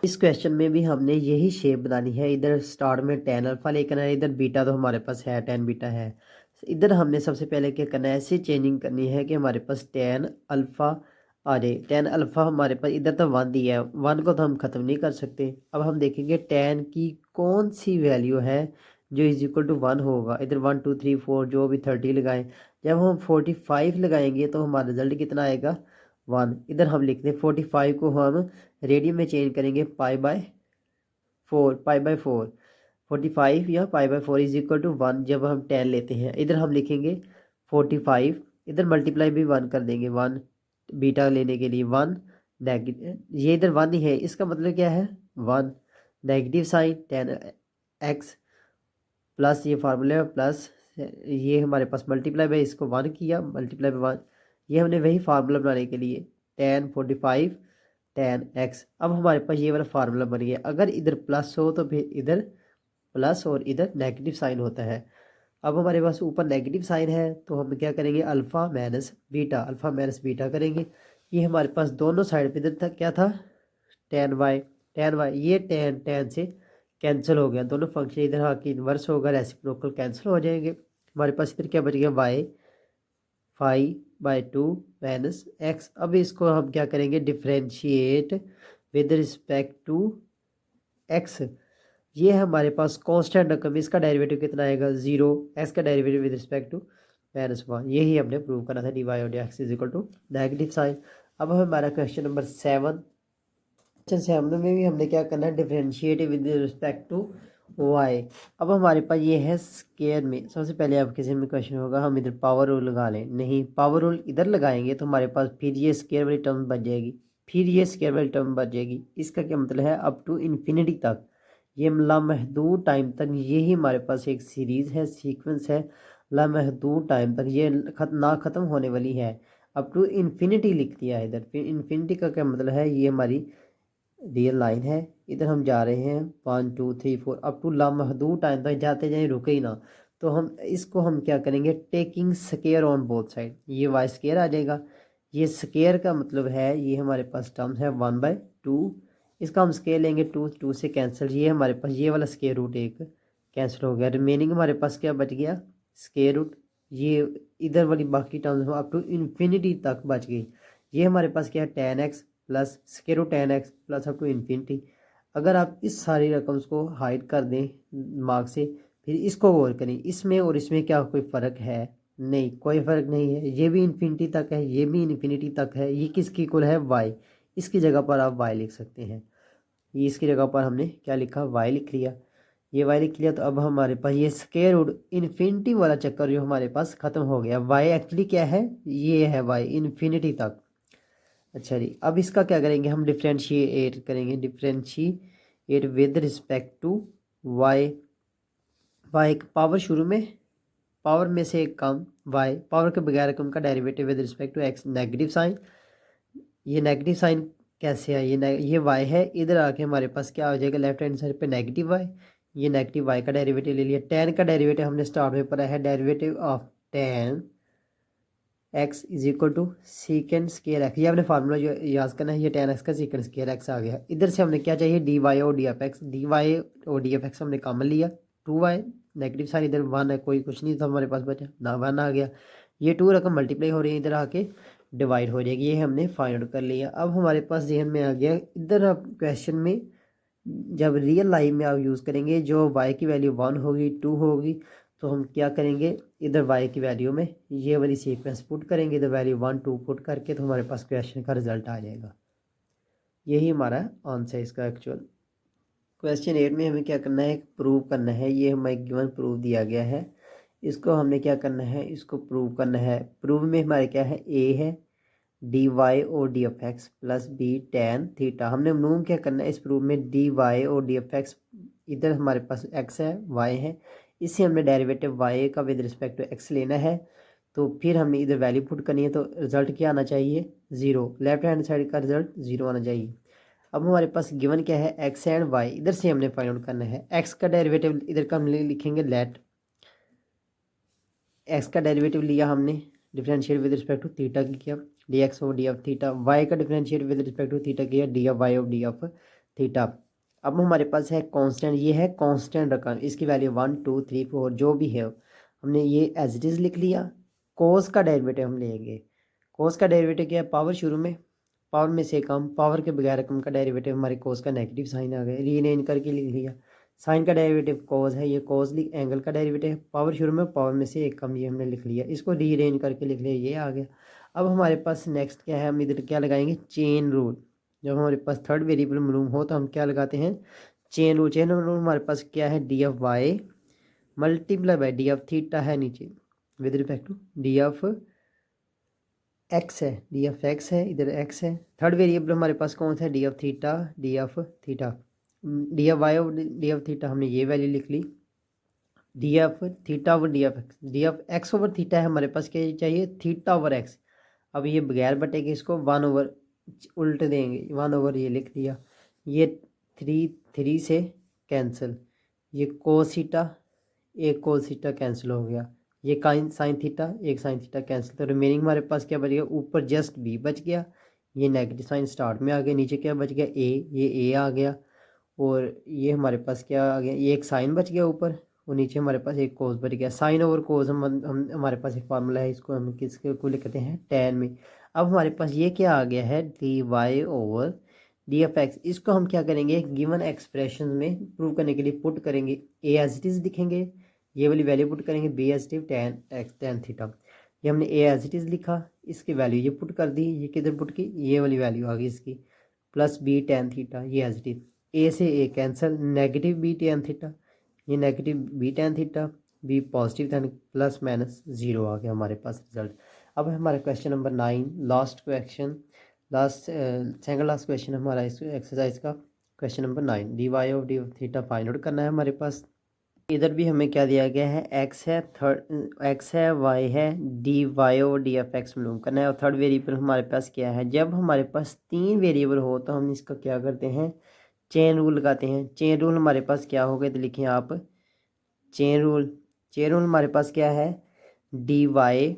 इस क्वेश्चन में भी हमने यही शेप बनानी है, इधर स्टार्ट में tan अल्फ़ा लेकर है, इधर बीटा तो हमारे पास है tan बीटा है। इधर हमने सबसे पहले क्या करना है, ऐसी चेंजिंग करनी है कि हमारे पास tan अल्फ़ा आ जाए। tan अल्फ़ा हमारे पास इधर तो 1 दिया है, 1 को तो हम ख़त्म नहीं कर सकते। अब हम देखेंगे tan की कौन सी वैल्यू है जो इज इक्वल टू 1 होगा। इधर 1 2 3 4 जो भी 30 लगाएं, जब हम 45 लगाएंगे तो हमारा रिजल्ट कितना आएगा, 1। इधर हम लिखते हैं 45 को हम रेडियन में चेंज करेंगे पाई बाई 4 45 या pi by 4 is equal to 1 जब हम 10 लेते हैं। इधर हम लिखेंगे 45, इधर मल्टीप्लाई भी 1 कर देंगे, 1 बीटा लेने के लिए 1 नेगेटिव, ये इधर 1 ही है, इसका मतलब क्या है 1 negative sign tan x plus ये फार्मूला प्लस ये हमारे पास मल्टीप्लाई बाई, इसको 1 किया मल्टीप्लाई बाई 1, ये हमने वही फार्मूला बनाने के लिए tan 45 tan x। अब हमारे पास ये वाला फार्मूला बन गया। अगर इधर प्लस हो तो फिर इधर प्लस और इधर नेगेटिव साइन होता है। अब हमारे पास ऊपर नेगेटिव साइन है तो हम क्या करेंगे, अल्फ़ा माइनस बीटा करेंगे। ये हमारे पास दोनों साइड पे इधर तक क्या था, tan y, ये tan से कैंसिल हो गया, दोनों फंक्शन इधर आके इन्वर्स होगा, रेसिप्रोकल कैंसिल हो जाएंगे। हमारे पास इधर क्या बच गया, y 5/2 माइनस एक्स। अब इसको हम क्या करेंगे, differentiate with respect to x. ये है हमारे पास कांस्टेंट रकम, इसका डेरिवेटिव कितना आएगा 0, एक्स का डेरिवेटिव विद रिस्पेक्ट टू -1। यही हमने प्रूव करना था, डी वाई और d x is equal to negative sign. अब हमारा क्वेश्चन नंबर 7, सेवन में भी हमने क्या करना है, differentiate with respect to y. अब हमारे पास ये है स्केयर में, सबसे पहले अब किसी में क्वेश्चन होगा हम इधर पावर रूल लगा लें, नहीं पावर रूल इधर लगाएंगे तो हमारे पास फिर ये स्केयर वाली टर्म बच जाएगी, फिर ये स्केयर वाली टर्म बच जाएगी। इसका क्या मतलब है, अप टू इन्फिनिटी तक, ये लामहदूद टाइम तक यही हमारे पास एक सीरीज़ है, सीक्वेंस है, लामहदूद टाइम तक ये ना ख़त्म होने वाली है। अप टू इन्फिनिटी लिख दिया है इधर, फिर इन्फिनिटी का क्या मतलब है, ये हमारी रियल लाइन है, इधर हम जा रहे हैं 1 2 3 4 अप टू लामहदूद टाइम तक जाते जाए, रुके ही ना। तो हम इसको हम क्या करेंगे, taking square on both side, ये वाई स्केयर आ जाएगा। ये स्केयर का मतलब है ये हमारे पास टर्म है 1/2, इसका हम स्केयर लेंगे 2, 2 से कैंसिल, ये हमारे पास ये वाला स्केयर रूट एक कैंसिल हो गया, रिमेनिंग हमारे पास क्या बच गया, स्केयर रूट। ये इधर वाली बाकी टर्म्स अप टू इन्फिनिटी तक बच गई। ये हमारे पास क्या है, tan x plus square root tan x plus up to infinity. अगर आप इस सारी रकम्स को हाइड कर दें दिमाग से, फिर इसको गौर करें, इसमें और इसमें क्या कोई फ़र्क है, नहीं कोई फ़र्क नहीं है, ये भी इन्फिनिटी तक है, ये भी इन्फिनिटी तक है, ये किसकी इक्वल है, वाई। इसकी जगह पर आप वाई लिख सकते हैं, ये इसकी जगह पर हमने क्या लिखा, वाई लिख लिया। ये वाई लिख लिया तो अब हमारे पास ये स्केयर रूट इन्फिनिटी वाला चक्कर जो हमारे पास ख़त्म हो गया। वाई एक्चुअली क्या है, ये है वाई इन्फिनिटी तक। अच्छा जी, अब इसका क्या करेंगे, हम डिफ्रेंशिएट करेंगे, differentiate with respect to y. Y power शुरू में, पावर में से एक कम, वाई पावर के बगैर रकम का derivative with respect to x, negative sign. ये नेगेटिव साइन कैसे है, ये वाई है, इधर आके हमारे पास क्या हो जाएगा, लेफ्ट हैंड साइड पे नेगेटिव वाई, ये नेगेटिव वाई का डेरिवेटिव ले लिया। टेन का डेरिवेटिव हमने स्टार्ट में पढ़ा है, derivative of tan x is equal to secant square x, ये आपने फार्मूला जो याद करना है, ये tan एक्स का सीकेंड स्केयर एक्स आ गया। इधर से हमने क्या चाहिए, डी वाई और D F x, d y और डी एफ एक्स हमने कॉमन लिया, 2y नेगेटिव साइन, इधर 1 है, कोई कुछ नहीं था हमारे पास बचा ना, 1 आ गया। ये 2 रकम मल्टीप्लाई हो रही है, इधर आके डिवाइड हो जाएगी, ये हमने फाइंड आउट कर लिया। अब हमारे पास जहन में आ गया, इधर आप क्वेश्चन में जब रियल लाइफ में आप यूज़ करेंगे, जो y की वैल्यू 1 होगी 2 होगी, तो हम क्या करेंगे, इधर y की वैल्यू में ये वाली सीक्वेंस पुट करेंगे, इधर वैल्यू 1 2 पुट करके, तो हमारे पास क्वेश्चन का रिजल्ट आ जाएगा। यही हमारा आंसर है इसका एक्चुअल। क्वेश्चन 8 में हमें क्या करना है, प्रूव करना है, ये हमें गिवन प्रूव दिया गया है, इसको हमने क्या करना है, इसको प्रूव करना है। प्रूव में हमारे क्या है, a है डी वाई और D F x plus B tan theta. हमने मालूम क्या करना है इस प्रूफ में, डी वाई और डी एफ एक्स, इधर हमारे पास एक्स है वाई है, इससे हमने डेरिवेटिव वाई का विद रिस्पेक्ट टू एक्स लेना है, तो फिर हमने इधर वैल्यू पुट करनी है, तो रिजल्ट क्या आना चाहिए, ज़ीरो, लेफ्ट हैंड साइड का रिजल्ट ज़ीरो आना चाहिए। अब हमारे पास गिवन क्या है, एक्स एंड वाई, इधर से हमने फाइंड आउट करना है। एक्स का डेरिवेटिव इधर का हम लिखेंगे लेट, एक्स का डेरिवेटिव लिया हमने, differentiate with respect to theta की किया, डी एक्स और डी एफ थीटा। वाई का differentiate with respect to theta किया, डी एफ वाई और डी एफ थीटा। अब हमारे पास है कांस्टेंट, ये है कांस्टेंट रकम, इसकी वैल्यू 1 2 3 4 जो भी है, हमने ये एज इट इज़ लिख लिया। कोस का डेरिवेटिव हम लेंगे, कोस का डेरिवेटिव क्या है, पावर शुरू में, पावर में से कम, पावर के बगैर रकम का डेरिवेटिव हमारे कोस का नेगेटिव साइन आ गया, रीअरेंज करके लिख लिया। साइन का डेरिवेटिव कोस है, ये कोस लिख, एंगल का डेरिवेटिव पावर शुरू में, पावर में से एक कम, ये हमने लिख लिया, इसको रीअरेंज करके लिख लिया, ये आ गया। अब हमारे पास नेक्स्ट क्या है, हम इधर क्या लगाएंगे, चेन रूल। जब हमारे पास थर्ड वेरिएबल मालूम हो तो हम क्या लगाते हैं, चेन रूल। चेन रूल हमारे पास क्या है, D F y multiply by d F theta है नीचे, with respect to d F x है, डी एफ एक्स है, इधर एक्स है। थर्ड वेरिएबल हमारे पास कौन सा है, D F theta, D F theta, D F Y और डी एफ थीटा, हमने ये वैल्यू लिख ली। D F theta over D F x, D F x over theta है हमारे पास, क्या चाहिए, थीटा ओवर एक्स। अब ये बगैर बटेगा, इसको 1 ओवर उल्ट देंगे, 1 ओवर ये लिख दिया, ये 3 से कैंसिल, ये कोसीटा, एक कोसीटा कैंसिल हो गया, ये काइन साइन थीटा, एक साइन थीटा कैंसिल, तो रिमेनिंग हमारे पास क्या बच गया, ऊपर जस्ट बी बच गया, ये नेगेटिव साइन स्टार्ट में आ गया, नीचे क्या बच गया, ए, ये ए आ गया, और ये हमारे पास क्या आ गया, ये एक साइन बच गया ऊपर, और नीचे हमारे पास एक कोस बच गया। साइन ओवर कोस हम हमारे पास एक फार्मूला है, इसको हम किसके को लिखते हैं, टेन में। अब हमारे पास ये क्या आ गया है, d y over D F x, इसको हम क्या करेंगे, गिवन एक्सप्रेशन में प्रूव करने के लिए पुट करेंगे, ए एज इट इज़ लिखेंगे, ये वाली वैल्यू पुट करेंगे, B as टिव ten x ten theta, ये हमने ए एज इट इज़ लिखा, इसकी वैल्यू ये पुट कर दी, ये किधर पुट की, ये वाली वैल्यू आ गई इसकी, प्लस बी टेन थीटा, ये एज इट इज। ए से A cancel, negative B tan theta, ये negative B tan theta, B positive tan, plus minus zero आ गया हमारे पास रिजल्ट। अब हमारा question number 9, last question, last second last question हमारा इस एक्सरसाइज का, question number 9, D Y of D theta find out करना है हमारे पास। इधर भी हमें क्या दिया गया है, एक्स है, थर्ड एक्स है, वाई है, डी वाई और डी एफ एक्स मालूम करना है। और थर्ड वेरिएबल हमारे पास क्या है, जब हमारे पास 3 वेरिएबल हो तो हम इसका क्या करते हैं, चेन रूल लगाते हैं। चेन रूल हमारे पास क्या होगा, तो लिखें आप चेन रूल। चेन रूल हमारे पास क्या है, d y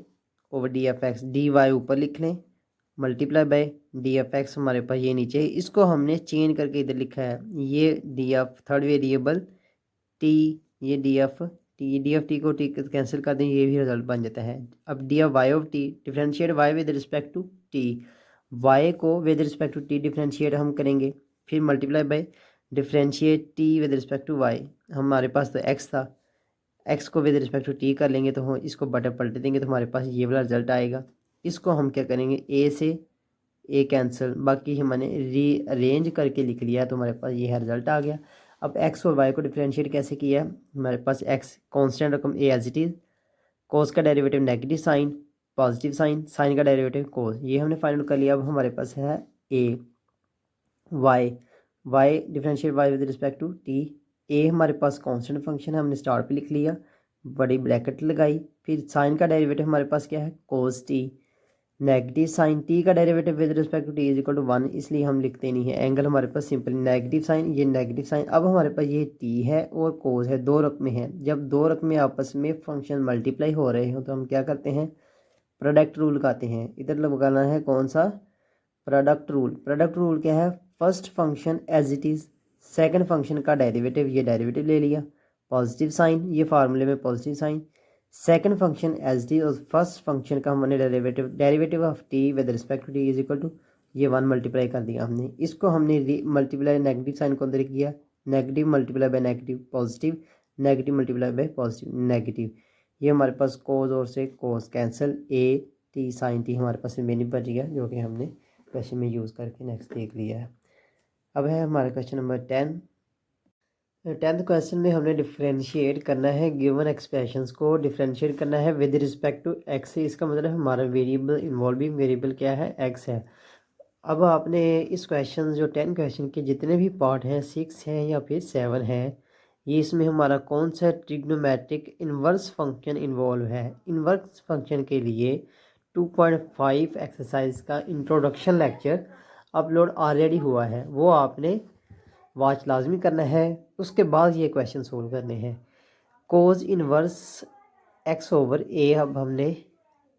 over D F x, d y ऊपर लिख लें multiply by d F x हमारे पास ये नीचे है, इसको हमने चेन करके इधर लिखा है। ये D F third variable T, ये डी एफ टी को टी कैंसिल कर दें, ये भी रिजल्ट बन जाता है। अब D F Y of T, differentiate Y with respect to T, Y को with respect to T differentiate हम करेंगे, फिर multiply by differentiate T with respect to Y. हमारे पास तो एक्स था, एक्स को विद रिस्पेक्ट टू टी कर लेंगे तो हम इसको बटे पलट देंगे तो हमारे पास ये वाला रिजल्ट आएगा। इसको हम क्या करेंगे, ए से ए कैंसिल, बाकी हमने री अरेंज करके लिख लिया तो हमारे पास ये है रिजल्ट आ गया। अब एक्स और वाई को डिफ्रेंशिएट कैसे किया है, हमारे पास एक्स कांस्टेंट रकम a as it is, cos का derivative negative sign, positive sign, sine का डेरिवेटिव कोस, ये हमने फाइंड आउट कर लिया। अब हमारे पास है A, Y, Y differentiate Y with respect to T, A हमारे पास कांस्टेंट फंक्शन है, हमने स्टार पे लिख लिया, बड़ी ब्रैकेट लगाई, फिर साइन का डेरिवेटिव हमारे पास क्या है, cos t, negative sign t का derivative with respect to t is equal to 1, इसलिए हम लिखते नहीं है। एंगल हमारे पास सिंपल नेगेटिव साइन, ये नेगेटिव साइन। अब हमारे पास ये टी है और कोस है, दो रकमें हैं। जब दो रकमें आपस में फंक्शन मल्टीप्लाई हो रहे हो तो हम क्या करते हैं, प्रोडक्ट रूल लगाते हैं। इधर लगाना है कौन सा, प्रोडक्ट रूल। प्रोडक्ट रूल क्या है, first function as it is, second function का डेरिवेटिव, ये डेरिवेटिव ले लिया, पॉजिटिव साइन, ये फार्मूले में positive sign, second function as t और फर्स्ट फंक्शन का हमने derivative, derivative of t with respect to t is equal to ये 1 मल्टीप्लाई कर दिया हमने। इसको हमने मल्टीप्लाई नेगेटिव साइन को अंदर किया, negative multiply by negative positive, negative multiply by positive negative, ये हमारे पास कोस और से cos cancel, a t sine t हमारे पास रिमेनिंग बच गया जो कि हमने क्वेश्चन में यूज़ करके नेक्स्ट देख लिया है। अब है हमारा क्वेश्चन नंबर 10। 10th क्वेश्चन में हमने डिफ्रेंशिएट करना है गिवन एक्सप्रेशंस को, डिफ्रेंशिएट करना है विद रिस्पेक्ट टू एक्स। इसका मतलब हमारा वेरिएबल, इन्वॉल्विंग वेरिएबल क्या है, एक्स है। अब आपने इस क्वेश्चन जो 10 क्वेश्चन के जितने भी पार्ट हैं, 6 हैं या फिर 7 हैं, ये इसमें हमारा कौन सा ट्रिग्नोमेट्रिक इन्वर्स फंक्शन इन्वॉल्व है। इन्वर्स फंक्शन के लिए 2.5 एक्सरसाइज का इंट्रोडक्शन लेक्चर अपलोड ऑलरेडी हुआ है, वो आपने वॉच लाजमी करना है। उसके बाद ये क्वेश्चन सोल्व करने हैं। कोज इन्वर्स एक्स ओवर ए अब हमने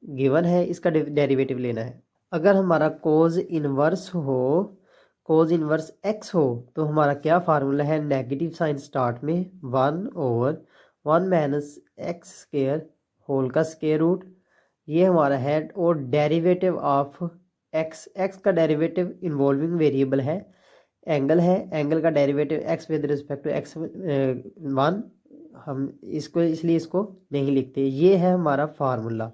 गिवन है, इसका डेरिवेटिव लेना है। अगर हमारा कोज इन्वर्स हो, कोज इन्वर्स एक्स हो, तो हमारा क्या फार्मूला है, नेगेटिव साइन स्टार्ट में 1 over 1 minus x square whole का स्क्वायर रूट, ये हमारा है। और डेरिवेटिव ऑफ एक्स, एक्स का डेरिवेटिव इन्वॉल्विंग वेरिएबल है, एंगल है, एंगल का derivative x with respect to x 1, हम इसको इसलिए इसको नहीं लिखते। ये है हमारा फार्मूला।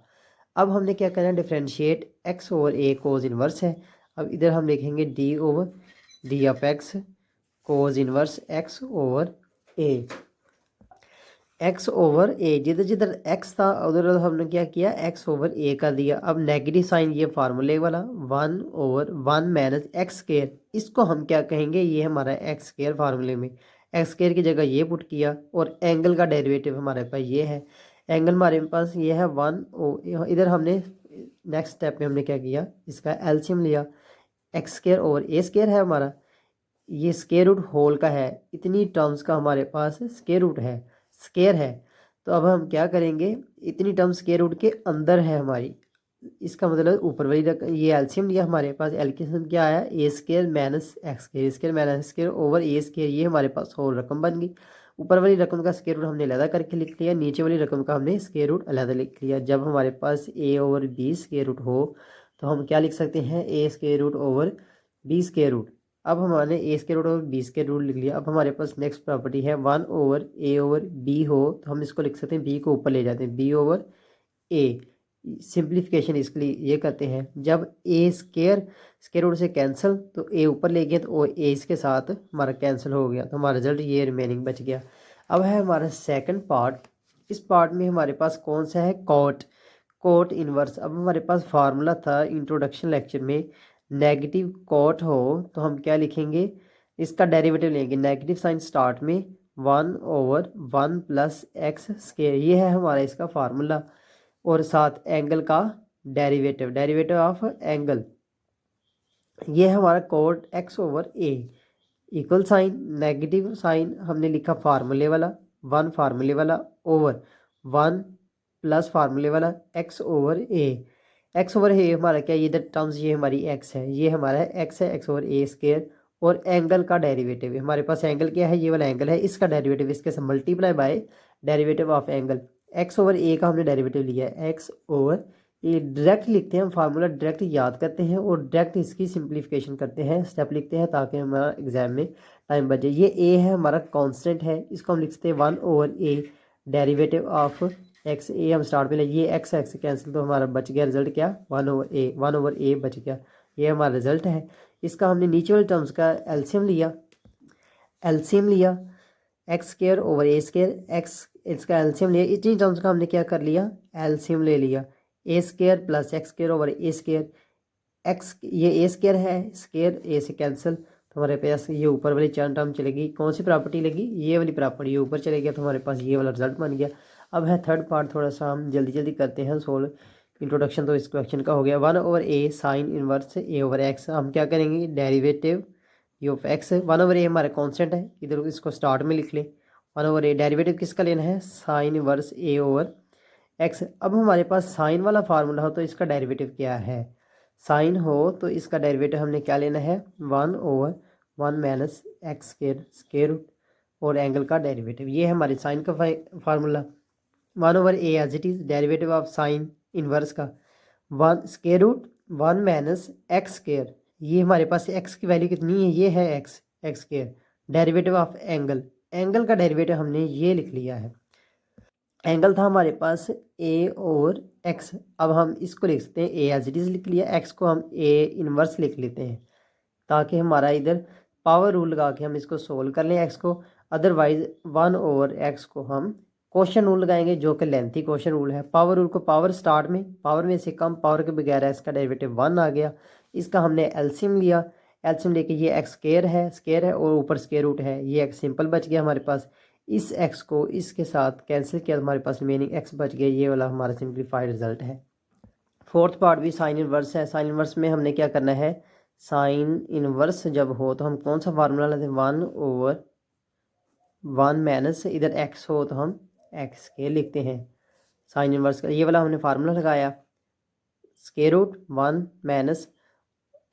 अब हमने क्या करना है, differentiate X over A cos inverse है। अब इधर हम लिखेंगे D over D of X cos inverse X over A, X over A, जिधर जिधर एक्स था उधर हमने क्या किया, एक्स ओवर ए कर दिया। अब नेगेटिव साइन, ये फार्मूले वाला 1 ओवर 1 माइनस एक्स स्क्वायर, इसको हम क्या कहेंगे, ये हमारा एक्स स्क्वायर फार्मूले में, एक्स स्क्वायर की जगह ये पुट किया। और एंगल का डेरिवेटिव हमारे पास ये है, एंगल हमारे पास ये है 1 इधर हमने नेक्स्ट स्टेप में हमने क्या किया, इसका एलसीएम लिया, x square over A square है हमारा, ये स्क्वायर रूट होल का है, इतनी टर्म्स का हमारे पास स्क्वायर रूट है, स्क्वायर है। तो अब हम क्या करेंगे, इतनी टर्म स्क्वायर रूट के अंदर है हमारी, इसका मतलब ऊपर वाली रकम, ये एलसीएम लिया हमारे पास, एलसीएम क्या आया, A square minus x square minus square over A square, ये हमारे पास होल रकम बन गई। ऊपर वाली रकम का स्क्वायर रूट हमने अलग करके लिख लिया, नीचे वाली रकम का हमने स्क्वायर रूट अलग लिख लिया। जब हमारे पास A over B square root हो तो हम क्या लिख सकते हैं, A square root over B square root. अब हमारे ए स्क्वायर रूट और बी स्क्वायर रूट लिख लिया। अब हमारे पास नेक्स्ट प्रॉपर्टी है 1 ओवर ए ओवर बी हो, तो हम इसको लिख सकते हैं, बी को ऊपर ले जाते हैं, बी ओवर ए, सिंप्लीफिकेशन इसके लिए ये करते हैं, जब ए स्केयर रूट से कैंसिल तो ए ऊपर ले गया तो ए इसके साथ हमारा कैंसिल हो गया, तो हमारा रिजल्ट ये रिमेनिंग बच गया। अब है हमारा सेकंड पार्ट। इस पार्ट में हमारे पास कौन सा है, कोट इनवर्स। अब हमारे पास फार्मूला था इंट्रोडक्शन लेक्चर में, नेगेटिव कोट हो तो हम क्या लिखेंगे, इसका डेरिवेटिव लेंगे, नेगेटिव साइन स्टार्ट में 1/1 प्लस एक्स स्केयर, ये है हमारा इसका फार्मूला। और साथ एंगल का डेरिवेटिव ऑफ एंगल, ये है हमारा cot x/a equal sine, negative sign हमने लिखा फार्मूले वाला 1 फार्मूले वाला ओवर 1 प्लस फार्मूले वाला x/a। x/a हमारा क्या, ये इधर टर्म्स ये हमारी x है, ये हमारा x है x/a स्केयर। और एंगल का डेरिवेटिव, हमारे पास एंगल क्या है, ये वाला एंगल है, इसका डेरिवेटिव इसके साथ multiply by derivative of angle. x/a का हमने डेरिवेटिव लिया है x/, ये डायरेक्ट लिखते हैं हम, फार्मूला डायरेक्ट याद करते हैं और डायरेक्ट इसकी सिंप्लीफिकेशन करते हैं, स्टेप लिखते हैं ताकि हमारा एग्जाम में टाइम बचे। ये a है हमारा कांस्टेंट है, इसको हम लिखते हैं 1/a derivative of x। a हम स्टार्ट में ले, ये x कैंसिल तो हमारा बच गया रिजल्ट क्या, 1/a बच गया, ये हमारा रिजल्ट है। इसका हमने नीचे वाले टर्म्स का एलसीएम लिया x square over A square, x इसका एलसीएम लिया, इतनी टर्म्स का हमने क्या कर लिया, एलसीएम ले लिया, A square plus X square over A square, x ये ए स्केयर है, स्केयर ए से कैंसिल तो हमारे पास ये ऊपर वाली चार टर्म चलेगी, कौन सी प्रॉपर्टी लगी, ये वाली प्रॉपर्टी, ये ऊपर चले गया तो हमारे पास ये वाला रिजल्ट बन गया। अब है थर्ड पार्ट, थोड़ा सा हम जल्दी करते हैं सोल्व। इंट्रोडक्शन तो इस क्वेश्चन का हो गया, 1/a साइन इनवर्स a/x, हम क्या करेंगे, डेरिवेटिव ऑफ x, 1/a हमारा कांस्टेंट है, इधर इसको स्टार्ट में लिख ले, 1/a डेरिवेटिव किसका लेना है, साइन इनवर्स a/x। अब हमारे पास साइन वाला फार्मूला हो तो इसका डेरिवेटिव क्या है, साइन हो तो इसका डेरिवेटिव हमने क्या लेना है, 1/1 माइनस एक्स स्केयर रूट और एंगल का डेरिवेटिव, ये है हमारे साइन का formula. 1/a as it is, derivative of sine inverse का 1 square root 1 minus x square, ये हमारे पास x की वैल्यू कितनी है, ये है x square, derivative of angle का डेरिवेटिव हमने ये लिख लिया है, एंगल था हमारे पास a और x। अब हम इसको लिख सकते हैं a एज इट इज लिख लिया, x को हम a इनवर्स लिख लेते हैं ताकि हमारा इधर पावर रूल लगा के हम इसको सोल्व कर लें x को, अदरवाइज 1/x को हम क्वेश्चन रूल लगाएंगे जो कि लेंथी क्वेश्चन रूल है। पावर रूल को पावर स्टार्ट में, पावर में से कम पावर के बगैर इसका डेरिवेटिव 1 आ गया, इसका हमने एलसीएम लिया, एलसीएम लेके ये एक्स स्केयर है और ऊपर स्केयर रूट है, ये एक्स सिंपल बच गया हमारे पास, इस एक्स को इसके साथ कैंसिल किया तो हमारे पास रिमेनिंग एक्स बच गया, ये वाला हमारा सिंप्लीफाइड रिजल्ट है। फोर्थ पार्ट भी साइन इनवर्स है, साइन इनवर्स में हमने क्या करना है, साइन इनवर्स जब हो तो हम कौन सा फार्मूला लेते हैं, 1/1 माइनस इधर एक्स हो तो हम एक्स के लिखते हैं, साइन इनवर्स का ये वाला हमने फार्मूला लगाया, square root 1 minus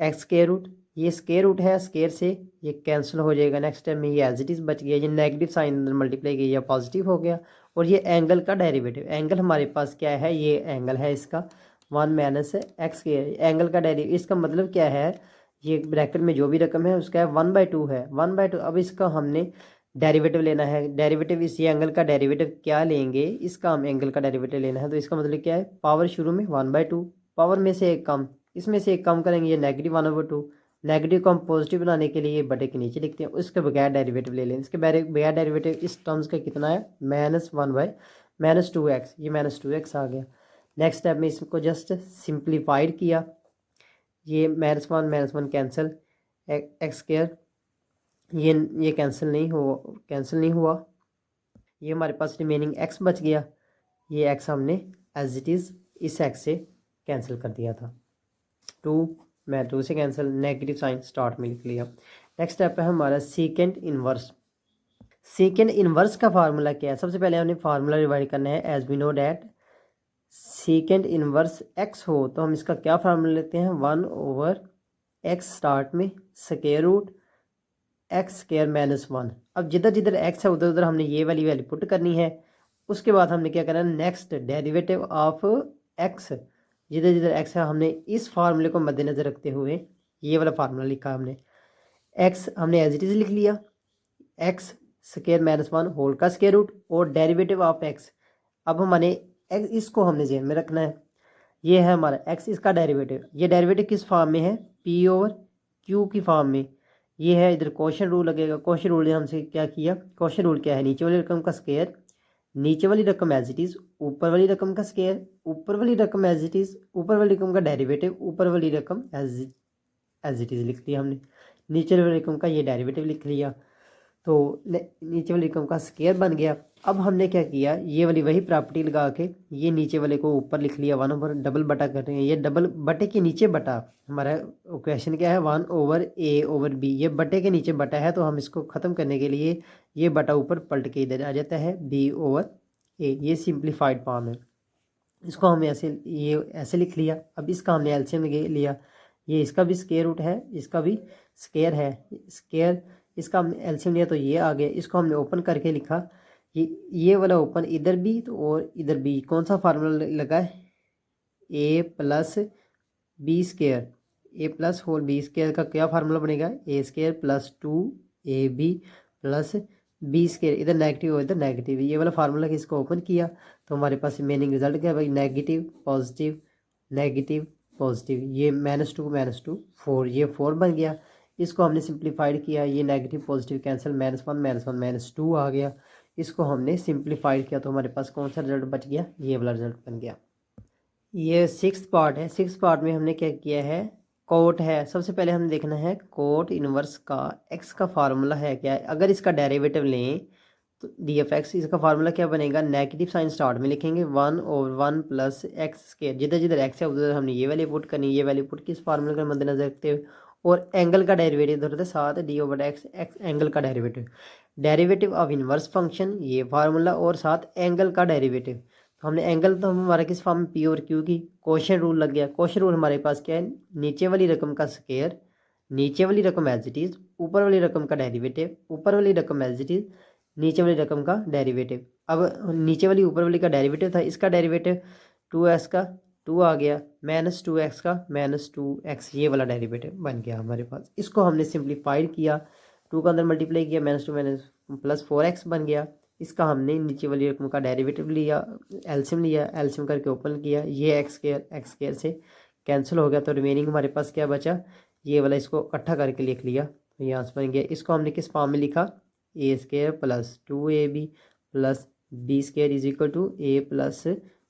x square root, ये स्केयर रूट है, स्केयर से ये कैंसिल हो जाएगा, नेक्स्ट टाइम में ये एज इट इज़ बच गया, ये नेगेटिव साइन अंदर मल्टीप्लाई किया पॉजिटिव हो गया। और ये एंगल का डेरिवेटिव, एंगल हमारे पास क्या है, ये एंगल है इसका 1 माइनस एक्स के, एंगल का डेरिवेटिव, इसका मतलब क्या है, ये ब्रैकेट में जो भी रकम है उसका 1/2 है, 1/2। अब इसका हमने डेरिवेटिव लेना है, डेरिवेटिव इस ये एंगल का डेरिवेटिव क्या लेंगे, इसका हम एंगल का डेरिवेटिव लेना है, तो इसका मतलब क्या है, पावर शुरू में 1/2, पावर में से एक कम, इसमें से एक कम करेंगे, ये नेगेटिव 1/2, नेगेटिव को हम पॉजिटिव बनाने के लिए ये बटे के नीचे लिखते हैं, उसके बगैर डेरिवेटिव ले लें, इसके बगैर डेरिवेटिव इस टर्म्स का कितना है, -1/-2x, ये -2x आ गया। नेक्स्ट स्टेप में इसको जस्ट सिंप्लीफाइड किया, ये -1 कैंसिल, एक्स स्केयर ये कैंसिल नहीं हुआ, ये हमारे पास रिमेनिंग x बच गया, ये x हमने एज इट इज़ इस x से कैंसिल कर दिया था, 2 से कैंसिल, नेगेटिव साइन स्टार्ट में लिख लिया। नेक्स्ट स्टेप है हमारा सीकेंट इनवर्स। सीकेंट इनवर्स का फार्मूला क्या है, सबसे पहले हमने फार्मूला डिवाइड करना है, as we know that secant inverse x हो तो हम इसका क्या फार्मूला लेते हैं, 1/x स्टार्ट में स्क्वायर रूट एक्स स्क्वायर -1। अब जिधर जिधर एक्स है उधर उधर हमने ये वाली वैल्यू पुट करनी है, उसके बाद हमने क्या करना है, नेक्स्ट डेरिवेटिव ऑफ एक्स, जिधर जिधर एक्स है हमने इस फार्मूले को मद्देनजर रखते हुए ये वाला फार्मूला लिखा हमने, एक्स हमने एज इट इज लिख लिया, एक्स स्क्वायर -1 होल का स्क्वायर रूट और डेरिवेटिव ऑफ एक्स। अब हमने इसको हमने जेन में रखना है, ये है हमारा x, इसका डेरिवेटिव, ये डेरिवेटिव किस फॉर्म में है, p ओवर q की फॉर्म में। ये है इधर क्वेश्चन रूल लगेगा। क्वेश्चन रूल ने हमसे क्या किया, क्वेश्चन रूल क्या है, नीचे वाली रकम का स्क्वायर, नीचे वाली रकम एज इट इज, ऊपर वाली रकम का स्क्वायर, ऊपर वाली रकम एज इट इज, ऊपर वाली रकम का डेरिवेटिव, ऊपर वाली रकम एज इट इज लिख लिया हमने, नीचे वाली रकम का ये डेरिवेटिव लिख लिया, तो नीचे वाली रकम का स्क्वायर बन गया। अब हमने क्या किया, ये वाली वही प्रॉपर्टी लगा के ये नीचे वाले को ऊपर लिख लिया, 1 ओवर डबल बटा कर रहे हैं, ये डबल बटे के नीचे बटा, हमारा क्वेश्चन क्या है 1 ओवर a ओवर b, ये बटे के नीचे बटा है, तो हम इसको ख़त्म करने के लिए ये बटा ऊपर पलट के इधर आ जाता है b ओवर a, ये सिंप्लीफाइड फॉर्म है। इसको हमने ऐसे लिख लिया। अब इसका हमने एलसीएम लिया, ये इसका भी स्क्वायर रूट है, इसका भी स्क्वायर है, स्क्वायर, इसका हमने एलसीएम लिया तो ये आ गया। इसको हमने ओपन करके लिखा, ये वाला ओपन इधर भी तो और इधर भी, कौन सा फार्मूला लगा है, a plus B square, A plus whole B square का क्या फार्मूला बनेगा, A square plus 2ab plus B square, इधर नेगेटिव और इधर नेगेटिव, ये वाला फार्मूला किसको ओपन किया तो हमारे पास मीनिंग रिजल्ट क्या है भाई, नेगेटिव पॉजिटिव नेगेटिव पॉजिटिव, ये -2 4, ये 4 बन गया। इसको हमने सिंप्लीफाइड किया, ये नेगेटिव पॉजिटिव कैंसिल, -1 -2 आ गया। इसको हमने सिंप्लीफाइड किया तो हमारे पास कौन सा रिजल्ट बच गया, ये वाला रिजल्ट बन गया। ये 6th पार्ट है। 6th पार्ट में हमने क्या किया है, कोट है। सबसे पहले हमें देखना है कोट इनवर्स का x का फार्मूला है क्या है। अगर इसका डेरिवेटिव लें तो डी एफ एक्स, इसका फार्मूला क्या बनेगा, नेगेटिव साइन स्टार्ट में लिखेंगे 1 ओवर 1 प्लस एक्स स्क्वायर, जिधर जिधर x है उधर हमने ये वैल्यू पुट करनी, ये वैल्यू पुट किस फार्मूले का मद्देनजर रखते हुए, और एंगल का डेरिवेटिव इधर साथ D over X, X angle का derivative, derivative of inverse function ये फार्मूला, और साथ एंगल का डेरिवेटिव। तो हमने एंगल तो हमारा किस फॉर्म में, पी और क्यू की, क्वेश्चन रूल लग गया। क्वेश्चन रूल हमारे पास क्या है, नीचे वाली रकम का स्क्वायर, नीचे वाली रकम एज इट इज, ऊपर वाली रकम का डेरिवेटिव, ऊपर वाली रकम एज इट इज, नीचे वाली रकम का डेरिवेटिव। अब नीचे वाली ऊपर वाली का डेरिवेटिव था, इसका डेरिवेटिव 2x का 2 आ गया, -2x का -2x, ये वाला डेरिवेटिव बन गया हमारे पास। इसको हमने सिंप्लीफाइड किया, 2 का अंदर मल्टीप्लाई किया, -2 प्लस 4x बन गया। इसका हमने नीचे वाली रकम का डेरिवेटिव लिया, एलसीएम लिया, एलसीएम करके ओपन किया, ये एक्स स्क्वायर से कैंसिल हो गया, तो रिमेनिंग हमारे पास क्या बचा, ये वाला, इसको इकट्ठा करके लिख लिया तो यहाँ से बन गया। इसको हमने किस फॉर्म में लिखा, A square plus 2ab plus B square is equal to a plus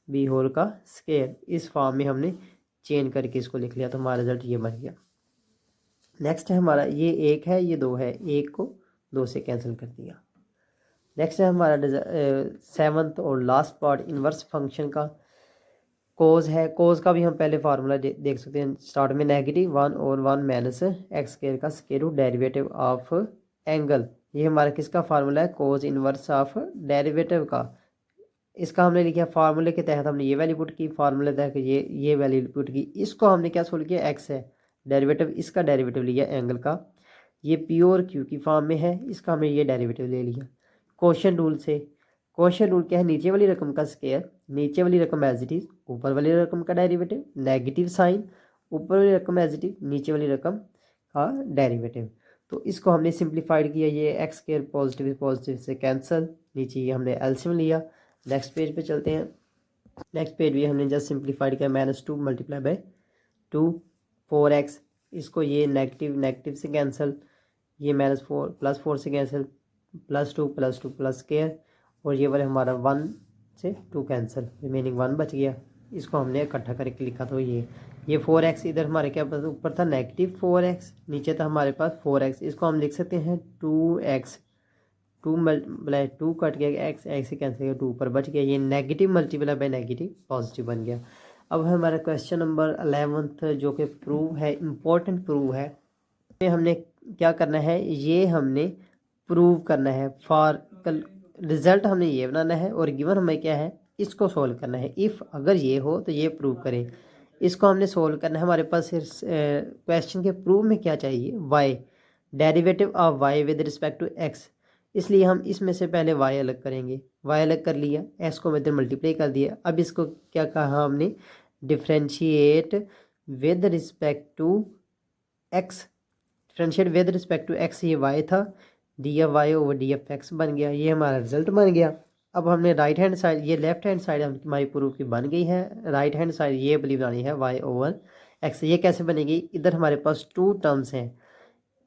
B whole का स्क्वायर, इस फॉर्म में हमने चेंज करके इसको लिख लिया, तो हमारा रिजल्ट ये बन गया। नेक्स्ट है हमारा, ये 1 है ये 2 है, 1 को 2 से कैंसिल कर दिया। नेक्स्ट है हमारा 7th और लास्ट पार्ट इनवर्स फंक्शन का, कोज है। कोज का भी हम पहले फार्मूला देख सकते हैं, स्टार्ट में -1 और 1 माइनस एक्स स्क्वायर का square root derivative of angle, ये हमारा किसका फार्मूला है, कोज इनवर्स ऑफ डेरिवेटिव का। इसका हमने लिखा फार्मूले के तहत हमने ये वैल्यू पुट की, फार्मूले तहत ये वैल्यू पुट की। इसको हमने क्या सोल्व किया, एक्स है डेरिवेटिव, इसका डेरिवेटिव लिया एंगल का, ये पी और क्यू की फॉर्म में है, इसका हमने ये डेरिवेटिव ले लिया क्वेश्चन रूल से। क्वेश्चन रूल क्या है, नीचे वाली रकम का स्क्वायर, नीचे वाली रकम एज इट इज, ऊपर वाली रकम का डेरिवेटिव, नेगेटिव साइन, ऊपर वाली रकम एज इट इज, नीचे वाली रकम का डेरिवेटिव। तो इसको हमने सिंप्लीफाइड किया, ये एक्स स्क्वायर पॉजिटिव पॉजिटिव से कैंसिल, नीचे ये हमने एलसीएम लिया। नेक्स्ट पेज पे चलते हैं। नेक्स्ट पेज भी हमने जस्ट सिंप्लीफाइड किया, -2 मल्टीप्लाई बाय 2 4x, इसको ये नेगेटिव से कैंसिल, ये -4 प्लस 4 से कैंसिल, +2 प्लस स्क्वायर, और ये वाले हमारा 1 से 2 कैंसिल, रिमेनिंग 1 बच गया। इसको हमने इकट्ठा करके लिखा, तो ये 4x, इधर हमारे क्या पास ऊपर था -4x, नीचे था हमारे पास 4x, इसको हम लिख सकते हैं 2x, 2 मल्टीप्लाई 2 कट गया, एक्स एक्स से कैंसिल किया, 2 ऊपर बच गया, ये negative multiply by negative positive बन गया। अब हमारा क्वेश्चन नंबर 11th जो कि प्रूव है, इम्पोर्टेंट प्रूव है, हमने क्या करना है, ये हमने प्रूव करना है, फॉर रिजल्ट हमने ये बनाना है, और गिवन हमें क्या है, इसको सोल्व करना है। इफ़ अगर ये हो तो ये प्रूव करें, इसको हमने सोल्व करना है। हमारे पास क्वेश्चन के प्रूव में क्या चाहिए, y, derivative of y with respect to x, इसलिए हम इसमें से पहले y अलग करेंगे, y अलग कर लिया, s को इधर मल्टीप्लाई कर दिया। अब इसको क्या कहा हमने, differentiate with respect to x, differentiate with respect to x, ये y था, d F y over D F x बन गया, ये हमारा रिजल्ट बन गया। अब हमने राइट हैंड साइड, ये लेफ्ट हैंड साइड हमारी प्रूफ की बन गई है, राइट हैंड साइड ये वाली बनानी है y/x। ये कैसे बनेगी, इधर हमारे पास टू टर्म्स हैं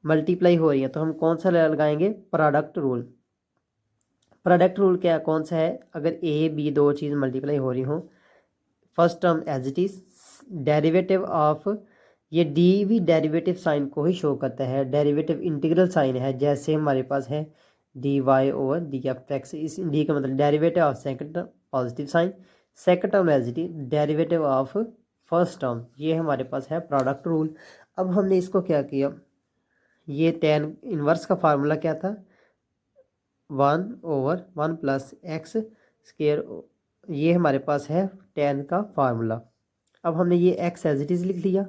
मल्टीप्लाई हो रही है, तो हम कौन सा लगाएंगे, प्रोडक्ट रूल। प्रोडक्ट रूल क्या कौन सा है, अगर ए बी दो चीज़ मल्टीप्लाई हो रही हो, first term as it is derivative of, ये डी भी डेरिवेटिव साइन को ही शो करता है, डेरिवेटिव इंटीग्रल साइन है, जैसे हमारे पास है dy/dx, इस डी का मतलब derivative of second term positive sign, second term as it is derivative of first term, ये हमारे पास है प्रोडक्ट रूल। अब हमने इसको क्या किया, ये टेन इनवर्स का फार्मूला क्या था, 1/1 + x स्क्वायर, ये हमारे पास है टेन का फार्मूला। अब हमने ये x एज इट इज़ लिख लिया,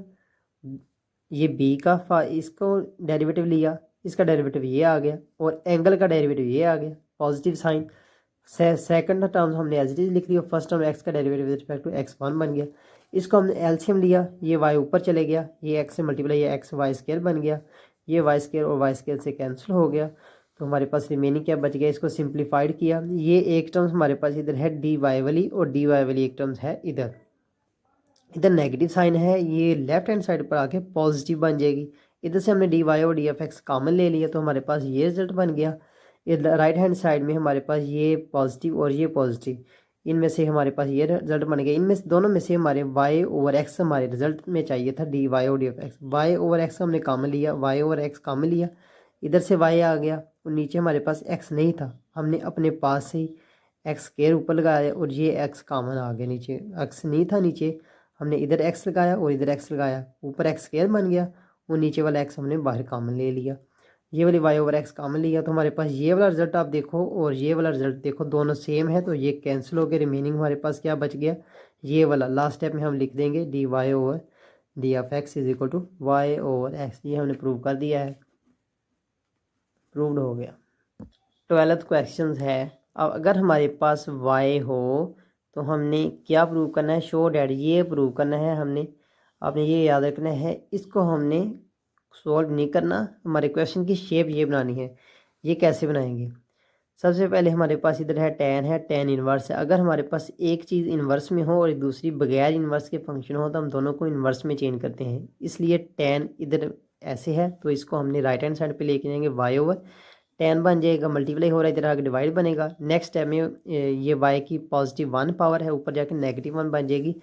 ये b का इसको डेरिवेटिव लिया, इसका डेरिवेटिव ये आ गया, और एंगल का डेरिवेटिव ये आ गया पॉजिटिव साइन। सेकंड टर्म हमने एज इट इज़ लिख लिया, फर्स्ट टर्म x का derivative with respect to x1 बन गया, इसको हमने एलसीएम लिया, ये y ऊपर चले गया, ये x से मल्टीप्लाई, ये x y² बन गया, ये y² और y² से कैंसिल हो गया, तो हमारे पास रिमेनिंग क्या बच गया, इसको सिंप्लीफाइड किया, ये एक टर्म्स हमारे पास इधर है dy वाली, और dy वाली एक टर्म्स है इधर, इधर नेगेटिव साइन है, ये लेफ्ट हैंड साइड पर आके पॉजिटिव बन जाएगी, इधर से हमने dy और dfx कॉमन ले लिया, तो हमारे पास ये रिजल्ट बन गया। इधर राइट हैंड साइड में हमारे पास ये पॉजिटिव और ये पॉजिटिव, इनमें से हमारे पास ये रिजल्ट बन गया, इनमें से दोनों में से हमारे y/x हमारे रिजल्ट में चाहिए था dy और dfx, y/x हमने कॉमन लिया, y/x कॉमन लिया, इधर से y आ गया, और नीचे हमारे पास x नहीं था, हमने अपने पास से x स्क्वायर ऊपर लगाया, और ये x कॉमन आ गया, नीचे x नहीं था, नीचे हमने इधर x लगाया और इधर x लगाया, ऊपर x स्क्वायर बन गया, और नीचे वाला x हमने बाहर कॉमन ले लिया, ये वाली y/x कॉमन लिया, तो हमारे पास ये वाला रिजल्ट आप देखो और ये वाला रिजल्ट देखो, दोनों सेम है, तो ये कैंसिल हो गया, रिमेनिंग हमारे पास क्या बच गया, ये वाला लास्ट स्टेप में हम लिख देंगे dy/dfx = y/x, ये हमने प्रूव कर दिया है, प्रूव्ड हो गया। 12th क्वेश्चन है, अब अगर हमारे पास y हो तो हमने क्या प्रूव करना है, शो डैट, ये प्रूव करना है हमने, आपने ये याद रखना है, इसको हमने सॉल्व नहीं करना, हमारे क्वेश्चन की शेप ये बनानी है। ये कैसे बनाएंगे, सबसे पहले हमारे पास इधर है टेन इन्वर्स है, अगर हमारे पास एक चीज़ इन्वर्स में हो और दूसरी बगैर इन्वर्स के फंक्शन हो, तो हम दोनों को इन्वर्स में चेंज करते हैं, इसलिए टेन इधर ऐसे है, तो इसको हमने राइट हैंड साइड पे लेके जाएंगे, y/10 बन जाएगा, मल्टीप्लाई हो रहा है, इधर आगे डिवाइड बनेगा, नेक्स्ट स्टेप में ये y की +1 पावर है, ऊपर जाके -1 बन जाएगी,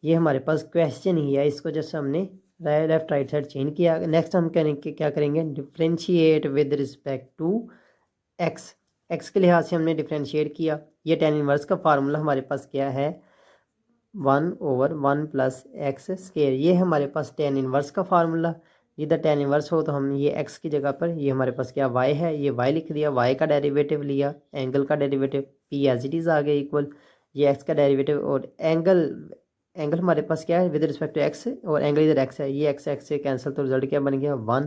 ये हमारे पास क्वेश्चन ही है, इसको जैसे हमने लेफ्ट राइट साइड चेंज किया। नेक्स्ट हम क्या करेंगे, differentiate with respect to x के लिहाज से हमने डिफ्रेंशिएट किया, ये टेन इनवर्स का फार्मूला हमारे पास क्या है, 1/1 + x स्क्वायर, ये हमारे पास टेन इनवर्स का फार्मूला, इधर टेन इनवर्स हो तो हम ये x की जगह पर ये हमारे पास क्या y है, ये y लिख दिया, y का डेरिवेटिव लिया, एंगल का derivative p as it is आ गया इक्वल, ये x का डेरिवेटिव, और एंगल हमारे पास क्या है विद रिस्पेक्ट टू x, और एंगल इधर x है, ये x से कैंसिल, तो रिजल्ट क्या बन गया 1,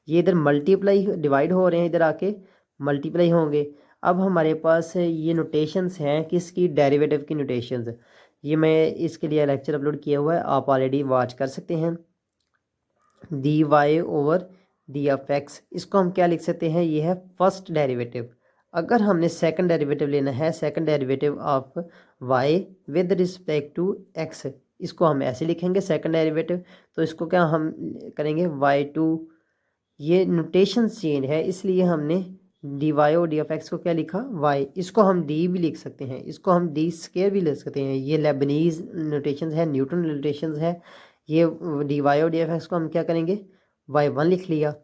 ये इधर मल्टीप्लाई डिवाइड हो रहे हैं, इधर आके मल्टीप्लाई होंगे। अब हमारे पास ये नोटेशंस हैं किसकी, डेरिवेटिव की नोटेशंस, ये मैं इसके लिए लेक्चर अपलोड किया हुआ है, आप ऑलरेडी वॉच कर सकते हैं। dy/dfx, इसको हम क्या लिख सकते हैं, ये है फर्स्ट डेरिवेटिव, अगर हमने सेकंड डेरिवेटिव लेना है, second derivative of y with respect to x, इसको हम ऐसे लिखेंगे सेकंड डेरिवेटिव, तो इसको क्या हम करेंगे y2, ये नोटेशन चेंज है, इसलिए हमने dy और dfx को क्या लिखा y, इसको हम d भी लिख सकते हैं, इसको हम d स्क्वायर भी लिख सकते हैं, ये लेबनीज नोटेशन है, न्यूटन नोटेशन है, ये dy और dfx को हम क्या करेंगे y1 लिख लिया,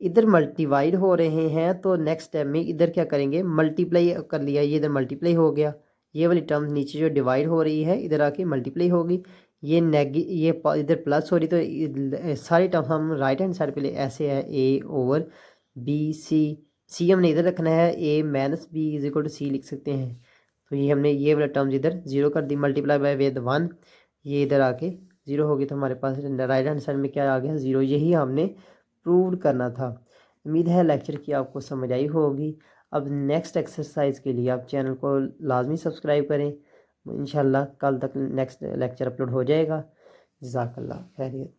इधर मल्टीवाइड हो रहे हैं, तो नेक्स्ट स्टेप में इधर क्या करेंगे, मल्टीप्लाई कर लिया, ये इधर मल्टीप्लाई हो गया, ये वाली टर्म नीचे जो डिवाइड हो रही है इधर आके मल्टीप्लाई होगी, ये ये इधर प्लस हो रही, तो सारी टर्म हम राइट हैंड साइड पे ले, ऐसे है a/b/c हमने इधर रखना है, a - b = c लिख सकते हैं, तो ये हमने ये वाला टर्म्स इधर जीरो कर दी, मल्टीप्लाई बाय विद 1, ये इधर आके जीरो हो गई, तो हमारे पास राइट हैंड साइड में क्या आ गया 0, यही हमने प्रूव करना था। उम्मीद है लेक्चर की आपको समझ आई होगी। अब नेक्स्ट एक्सरसाइज के लिए आप चैनल को लाजमी सब्सक्राइब करें, इंशाल्लाह कल तक नेक्स्ट लेक्चर अपलोड हो जाएगा। जज़ाकल्लाह खैरियत।